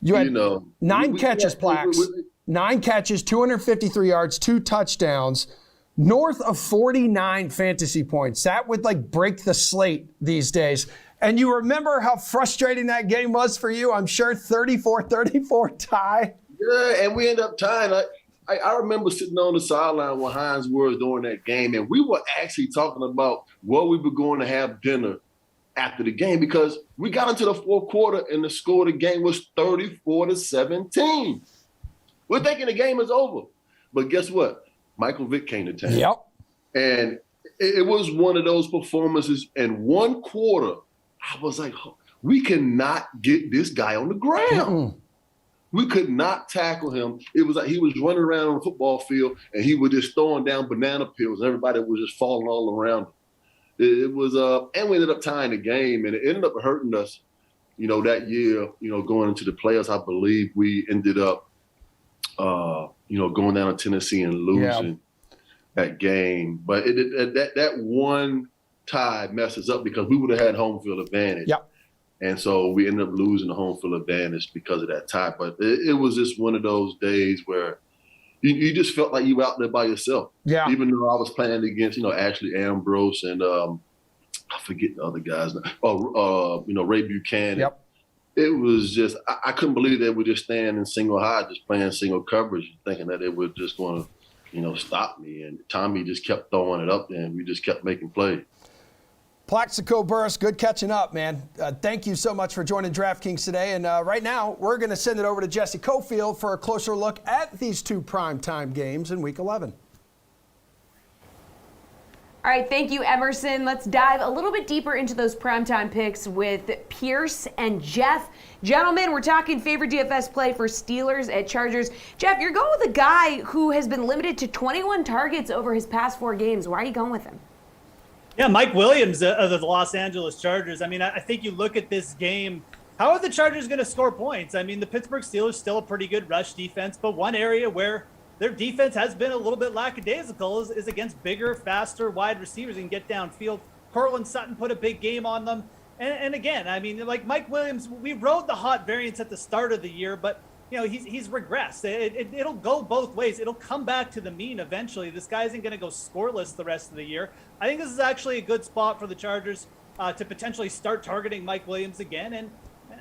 you had 9 catches, Plax. 9 catches, 253 yards, 2 touchdowns, north of 49 fantasy points. That would break the slate these days. And you remember how frustrating that game was for you? I'm sure 34-34 tie. Yeah, and we ended up tying. I remember sitting on the sideline with Hines Ward during that game, and we were actually talking about where we were going to have dinner after the game because we got into the fourth quarter and the score of the game was 34-17. We're thinking the game is over. But guess what? Michael Vick came to town. Yep. And it was one of those performances in one quarter. I was like, we cannot get this guy on the ground. Mm-mm. We could not tackle him. It was like he was running around on the football field and he was just throwing down banana peels and everybody was just falling all around him. It was, and we ended up tying the game, and it ended up hurting us, that year, going into the playoffs. I believe we ended up, going down to Tennessee and losing that game. But that one tie messed us up because we would have had home field advantage. Yep. And so we ended up losing the home field advantage because of that tie. But it was just one of those days where you just felt like you were out there by yourself. Yeah. Even though I was playing against, Ashley Ambrose and I forget the other guys. Ray Buchanan. Yep. It was just I couldn't believe they were just staying in single high, just playing single coverage, thinking that they were just going to, stop me. And Tommy just kept throwing it up there, and we just kept making plays. Plaxico Burress, good catching up, man. Thank you so much for joining DraftKings today. And right now, we're going to send it over to Jesse Cofield for a closer look at these 2 primetime games in Week 11. All right, thank you, Emerson. Let's dive a little bit deeper into those primetime picks with Pierce and Jeff. Gentlemen, we're talking favorite DFS play for Steelers at Chargers. Jeff, you're going with a guy who has been limited to 21 targets over his past 4 games. Why are you going with him? Yeah, Mike Williams of the Los Angeles Chargers. I mean, I think you look at this game, how are the Chargers going to score points? I mean, the Pittsburgh Steelers still a pretty good rush defense, but one area where their defense has been a little bit lackadaisical is against bigger, faster, wide receivers and get downfield. Cortland Sutton put a big game on them. And again, I mean, like Mike Williams, we rode the hot variance at the start of the year, but he's regressed. It'll go both ways. It'll come back to the mean eventually. This guy isn't going to go scoreless the rest of the year. I think this is actually a good spot for the Chargers to potentially start targeting Mike Williams again. And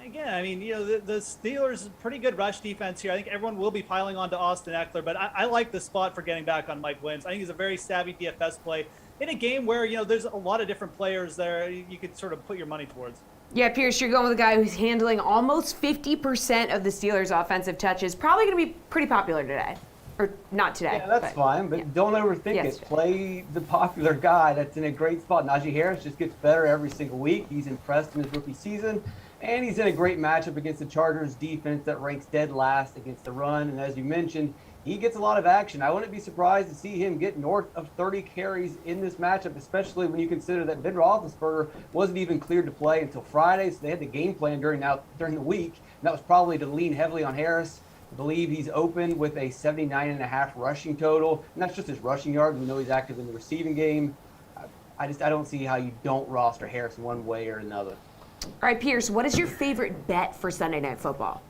again, I mean, the Steelers, pretty good rush defense here. I think everyone will be piling on to Austin Eckler, but I like the spot for getting back on Mike Williams. I think he's a very savvy DFS play in a game where, there's a lot of different players there you could sort of put your money towards. Yeah, Pierce, you're going with a guy who's handling almost 50% of the Steelers' offensive touches. Probably going to be pretty popular today. Or not today. Yeah, that's fine, but don't overthink it. Play the popular guy that's in a great spot. Najee Harris just gets better every single week. He's impressed in his rookie season, and he's in a great matchup against the Chargers defense that ranks dead last against the run. And as you mentioned, he gets a lot of action. I wouldn't be surprised to see him get north of 30 carries in this matchup, especially when you consider that Ben Roethlisberger wasn't even cleared to play until Friday, so they had the game plan during the week, and that was probably to lean heavily on Harris. I believe he's open with a 79.5 rushing total, and that's just his rushing yards. We know he's active in the receiving game. I don't see how you don't roster Harris one way or another. All right, Pierce, what is your favorite bet for Sunday Night Football?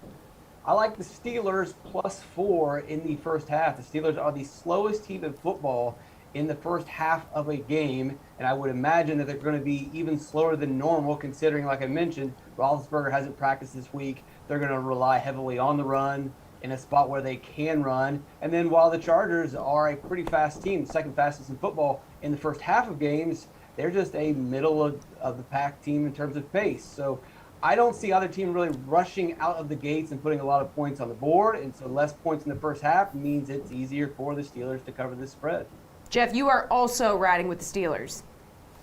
I like the Steelers +4 in the first half. The Steelers are the slowest team in football in the first half of a game, and I would imagine that they're going to be even slower than normal, considering, like I mentioned, Roethlisberger hasn't practiced this week. They're going to rely heavily on the run in a spot where they can run. And then while the Chargers are a pretty fast team, the second fastest in football in the first half of games, they're just a middle of the pack team in terms of pace. So I don't see either team really rushing out of the gates and putting a lot of points on the board. And so less points in the first half means it's easier for the Steelers to cover this spread. Jeff, you are also riding with the Steelers.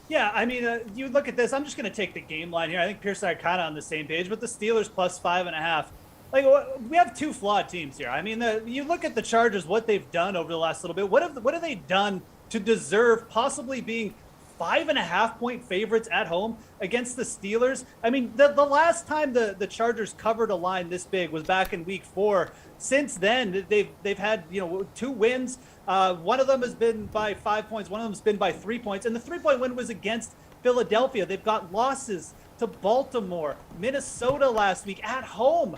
Yeah, I mean, you look at this. I'm just going to take the game line here. I think Pierce and I are kind of on the same page, but the Steelers +5.5. Like, we have two flawed teams here. I mean, you look at the Chargers, what they've done over the last little bit. What have they done to deserve possibly being 5.5-point favorites at home against the Steelers? I mean, the last time the Chargers covered a line this big was back in Week 4. Since then, they've had 2 wins. One of them has been by 5 points. One of them has been by 3 points. And the 3-point win was against Philadelphia. They've got losses to Baltimore, Minnesota last week at home.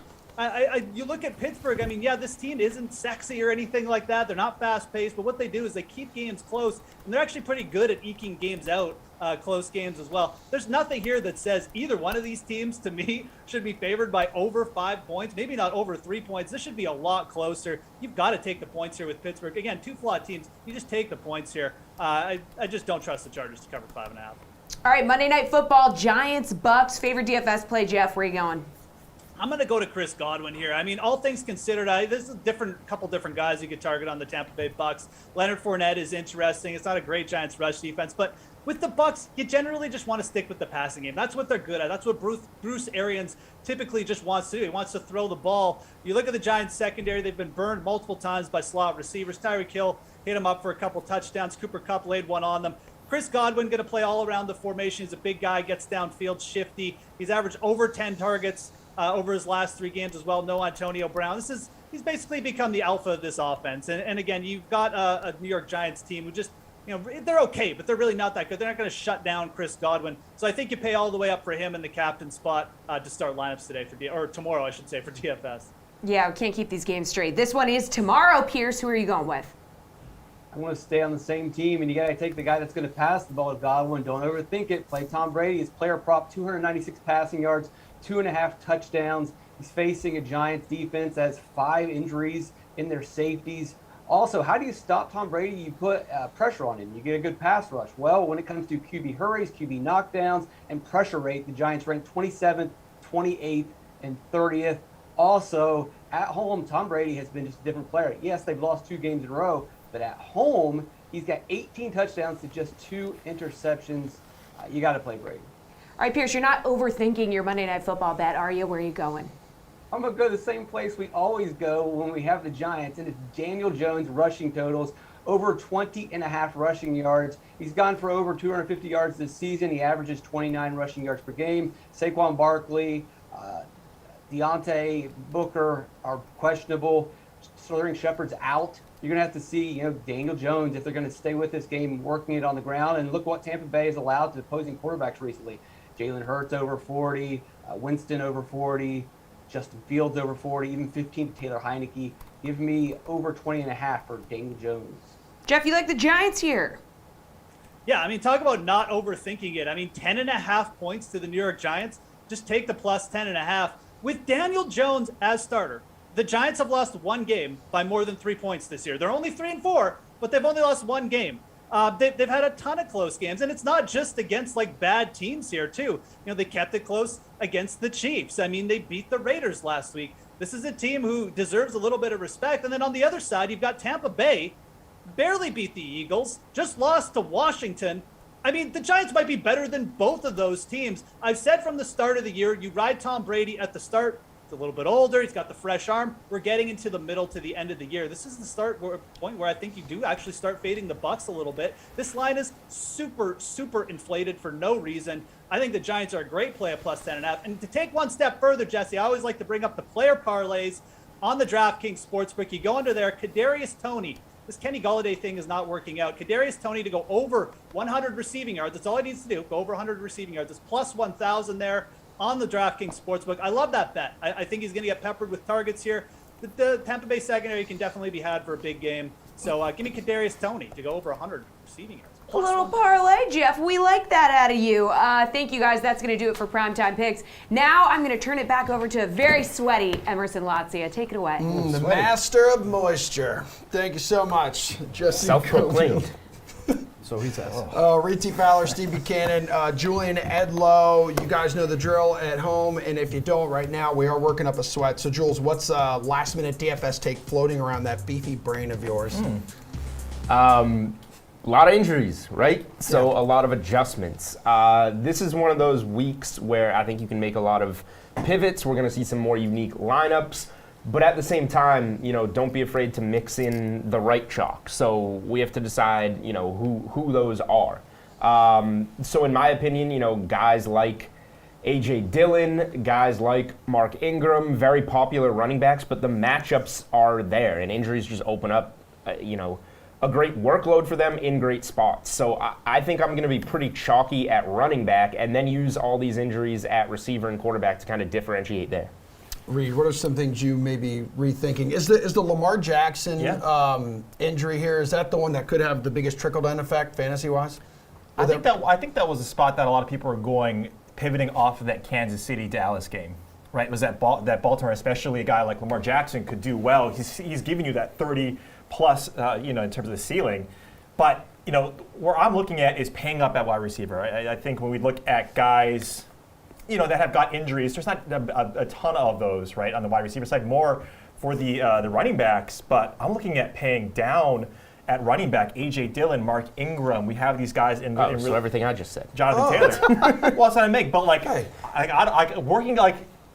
You look at Pittsburgh. I mean, yeah, this team isn't sexy or anything like that. They're not fast-paced, but what they do is they keep games close, and they're actually pretty good at eking games out, close games as well. There's nothing here that says either one of these teams, to me, should be favored by over 5 points, maybe not over 3 points. This should be a lot closer. You've got to take the points here with Pittsburgh. Again, two flawed teams. You just take the points here. I just don't trust the Chargers to cover 5.5. All right, Monday Night Football, Giants, Bucks. Favorite DFS play, Jeff? Where are you going? I'm going to go to Chris Godwin here. I mean, all things considered, there's a couple different guys you could target on the Tampa Bay Bucks. Leonard Fournette is interesting. It's not a great Giants rush defense, but with the Bucks, you generally just want to stick with the passing game. That's what they're good at. That's what Bruce Arians typically just wants to do. He wants to throw the ball. You look at the Giants secondary, they've been burned multiple times by slot receivers. Tyreek Hill hit him up for a couple touchdowns. Cooper Kupp laid one on them. Chris Godwin going to play all around the formation. He's a big guy, gets downfield, shifty. He's averaged over 10 targets over his last 3 games as well. No Antonio Brown. He's basically become the alpha of this offense. And again, you've got a New York Giants team who just, they're okay, but they're really not that good. They're not going to shut down Chris Godwin. So I think you pay all the way up for him in the captain spot to start lineups today or tomorrow, I should say, for DFS. Yeah, we can't keep these games straight. This one is tomorrow, Pierce. Who are you going with? I want to stay on the same team, and you got to take the guy that's going to pass the ball to Godwin. Don't overthink it. Play Tom Brady. His player prop, 296 passing yards, 2.5 touchdowns. He's facing a Giants defense that has 5 injuries in their safeties. Also, how do you stop Tom Brady? You put pressure on him. You get a good pass rush. Well, when it comes to QB hurries, QB knockdowns, and pressure rate, the Giants rank 27th, 28th, and 30th. Also, at home, Tom Brady has been just a different player. Yes, they've lost 2 games in a row, but at home, he's got 18 touchdowns to just 2 interceptions. You got to play Brady. All right, Pierce, you're not overthinking your Monday Night Football bet, are you? Where are you going? I'm going to go to the same place we always go when we have the Giants, and it's Daniel Jones rushing totals, over 20.5 rushing yards. He's gone for over 250 yards this season. He averages 29 rushing yards per game. Saquon Barkley, Deontay Booker are questionable. Sterling Shepard's out. You're going to have to see, Daniel Jones, if they're going to stay with this game, working it on the ground. And look what Tampa Bay has allowed to opposing quarterbacks recently. Jalen Hurts over 40, Winston over 40, Justin Fields over 40, even 15 to Taylor Heineke. Give me over 20.5 for Daniel Jones. Jeff, you like the Giants here? Yeah, I mean, talk about not overthinking it. I mean, 10.5 points to the New York Giants. Just take the plus 10.5. With Daniel Jones as starter, the Giants have lost 1 game by more than 3 points this year. They're only 3-4, but they've only lost 1 game. They've had a ton of close games, and it's not just against bad teams here too. They kept it close against the Chiefs. I mean, they beat the Raiders last week. This is a team who deserves a little bit of respect. And then on the other side, you've got Tampa Bay, barely beat the Eagles, just lost to Washington. I mean, the Giants might be better than both of those teams. I've said from the start of the year, you ride Tom Brady at the start. He's a little bit older. He's got the fresh arm. We're getting into the middle to the end of the year. This is the point where I think you do actually start fading the Bucs a little bit. This line is super, super inflated for no reason. I think the Giants are a great play at plus 10.5. And to take one step further, Jesse, I always like to bring up the player parlays. on the DraftKings Sportsbook. You go under there, Kadarius Toney. This Kenny Golladay thing is not working out. Kadarius Toney to go over 100 receiving yards. That's all he needs to do. Go over 100 receiving yards. It's plus 1,000 there on the DraftKings Sportsbook. I love that bet. I think he's going to get peppered with targets here. The Tampa Bay secondary can definitely be had for a big game. So give me Kadarius Toney to go over 100 receiving yards. A little parlay, Jeff. We like that out of you. Thank you, guys. That's going to do it for Primetime Picks. Now I'm going to turn it back over to a very sweaty Emerson Latzia. Take it away. The master of moisture. Thank you so much, Jesse. Self-proclaimed. So he says. Ritzy Fowler, Steve Buchanan, Julian Edlow. You guys know the drill at home, and if you don't right now, we are working up a sweat. So, Jules, what's last-minute DFS take floating around that beefy brain of yours? A lot of injuries, right? So a lot of adjustments. This is one of those weeks where I think you can make a lot of pivots. We're going to see some more unique lineups. But at the same time, don't be afraid to mix in the right chalk. So we have to decide, who those are. So in my opinion, guys like A.J. Dillon, guys like Mark Ingram, very popular running backs, but the matchups are there, and injuries just open up, a great workload for them in great spots. So I think I'm going to be pretty chalky at running back and then use all these injuries at receiver and quarterback to kind of differentiate there. Reed, what are some things you may be rethinking? Is the Lamar Jackson injury here, is that the one that could have the biggest trickle-down effect fantasy-wise? I think that was a spot that a lot of people are pivoting off of that Kansas City-Dallas game. Right, it was that Baltimore, especially a guy like Lamar Jackson, could do well. He's giving you that 30 plus, in terms of the ceiling. But, where I'm looking at is paying up at wide receiver. I think when we look at guys, that have got injuries, there's not a ton of those, right, on the wide receiver side, more for the running backs. But I'm looking at paying down at running back, A.J. Dillon, Mark Ingram. We have these guys in so everything I just said. Jonathan Taylor. Well, that's what I make. But,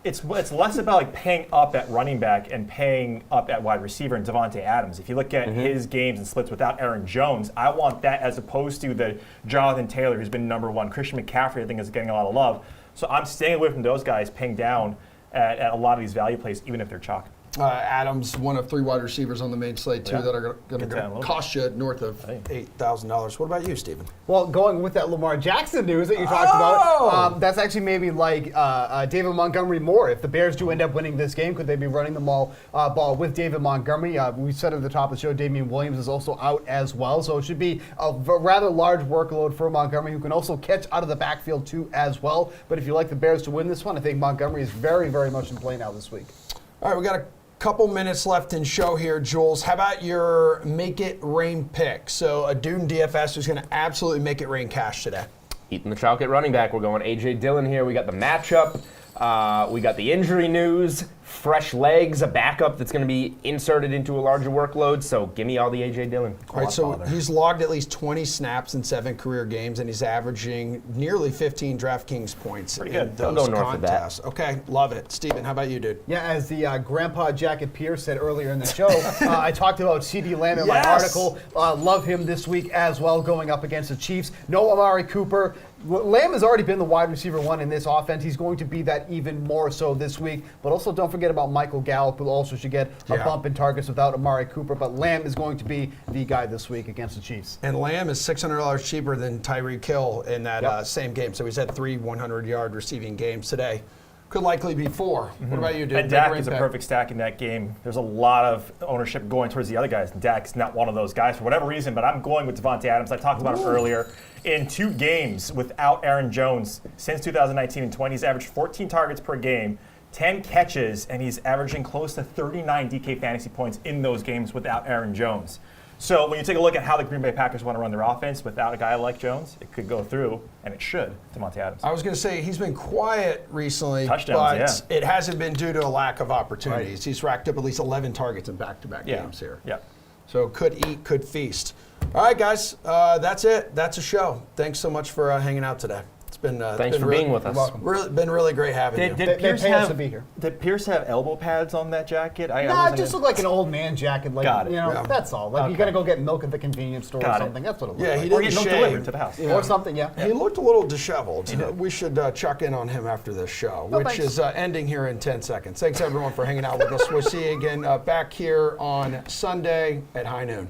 it's less about paying up at running back and paying up at wide receiver and Davonte Adams. If you look at his games and splits without Aaron Jones, I want that as opposed to the Jonathan Taylor, who's been number one. Christian McCaffrey, I think, is getting a lot of love. So I'm staying away from those guys, paying down at a lot of these value plays, even if they're chalk. Adams, one of 3 wide receivers on the main slate, too, that are going to cost you north of $8,000. What about you, Steven? Well, going with that Lamar Jackson news that you talked about, that's actually maybe like David Montgomery more. If the Bears do end up winning this game, could they be running the ball with David Montgomery? We said at the top of the show, Damian Williams is also out as well, so it should be a rather large workload for Montgomery, who can also catch out of the backfield too as well. But if you like the Bears to win this one, I think Montgomery is very, very much in play now this week. All right, we got a couple minutes left in show here, Jules. How about your make it rain pick? So a dude in DFS who's going to absolutely make it rain cash today. Eating the chalk at running back. We're going A.J. Dillon here. We got the matchup. We got the injury news. Fresh legs, a backup that's going to be inserted into a larger workload. So give me all the A.J. Dillon. All right, so he's logged at least 20 snaps in 7 career games, and he's averaging nearly 15 DraftKings points in those contests. Okay, love it. Steven, how about you, dude? Yeah, as the Grandpa Jacket Pierce said earlier in the show, I talked about CeeDee Lamb in my article. Love him this week as well, going up against the Chiefs. No Amari Cooper. Lamb has already been the wide receiver 1 in this offense. He's going to be that even more so this week. But also don't forget about Michael Gallup, who also should get a bump in targets without Amari Cooper. But Lamb is going to be the guy this week against the Chiefs. And Lamb is $600 cheaper than Tyreek Hill in that same game. So he's had 3 100-yard receiving games today. Could likely be 4. What about you, dude? And Dak is a perfect stack in that game. There's a lot of ownership going towards the other guys. And Dak's not one of those guys for whatever reason, but I'm going with Davonte Adams. I talked about him earlier. In 2 games without Aaron Jones since 2019 and 20, he's averaged 14 targets per game, 10 catches, and he's averaging close to 39 DK fantasy points in those games without Aaron Jones. So when you take a look at how the Green Bay Packers want to run their offense without a guy like Jones, it could go through, and it should, Davonte Adams. I was going to say he's been quiet recently, Touchdowns, but it hasn't been due to a lack of opportunities. Right. He's racked up at least 11 targets in back-to-back games here. Yeah. So could eat, could feast. All right, guys, that's it. That's a show. Thanks so much for hanging out today. It's been Thanks for being with us. Been really great having you. They pay us to be here. Did Pierce have elbow pads on that jacket? Nah, it just looked like an old man jacket. Like, Got it. you know, Yeah. that's all. Like, you got to go get milk at the convenience store Got or it. something. That's what it looked Yeah, like. he Or didn't get milk shave. delivered to the house. Or something, yeah. He looked a little disheveled. We should check in on him after this show, which thanks. is ending here in 10 seconds. Thanks, everyone, for hanging out with us. We'll see you again back here on Sunday at high noon.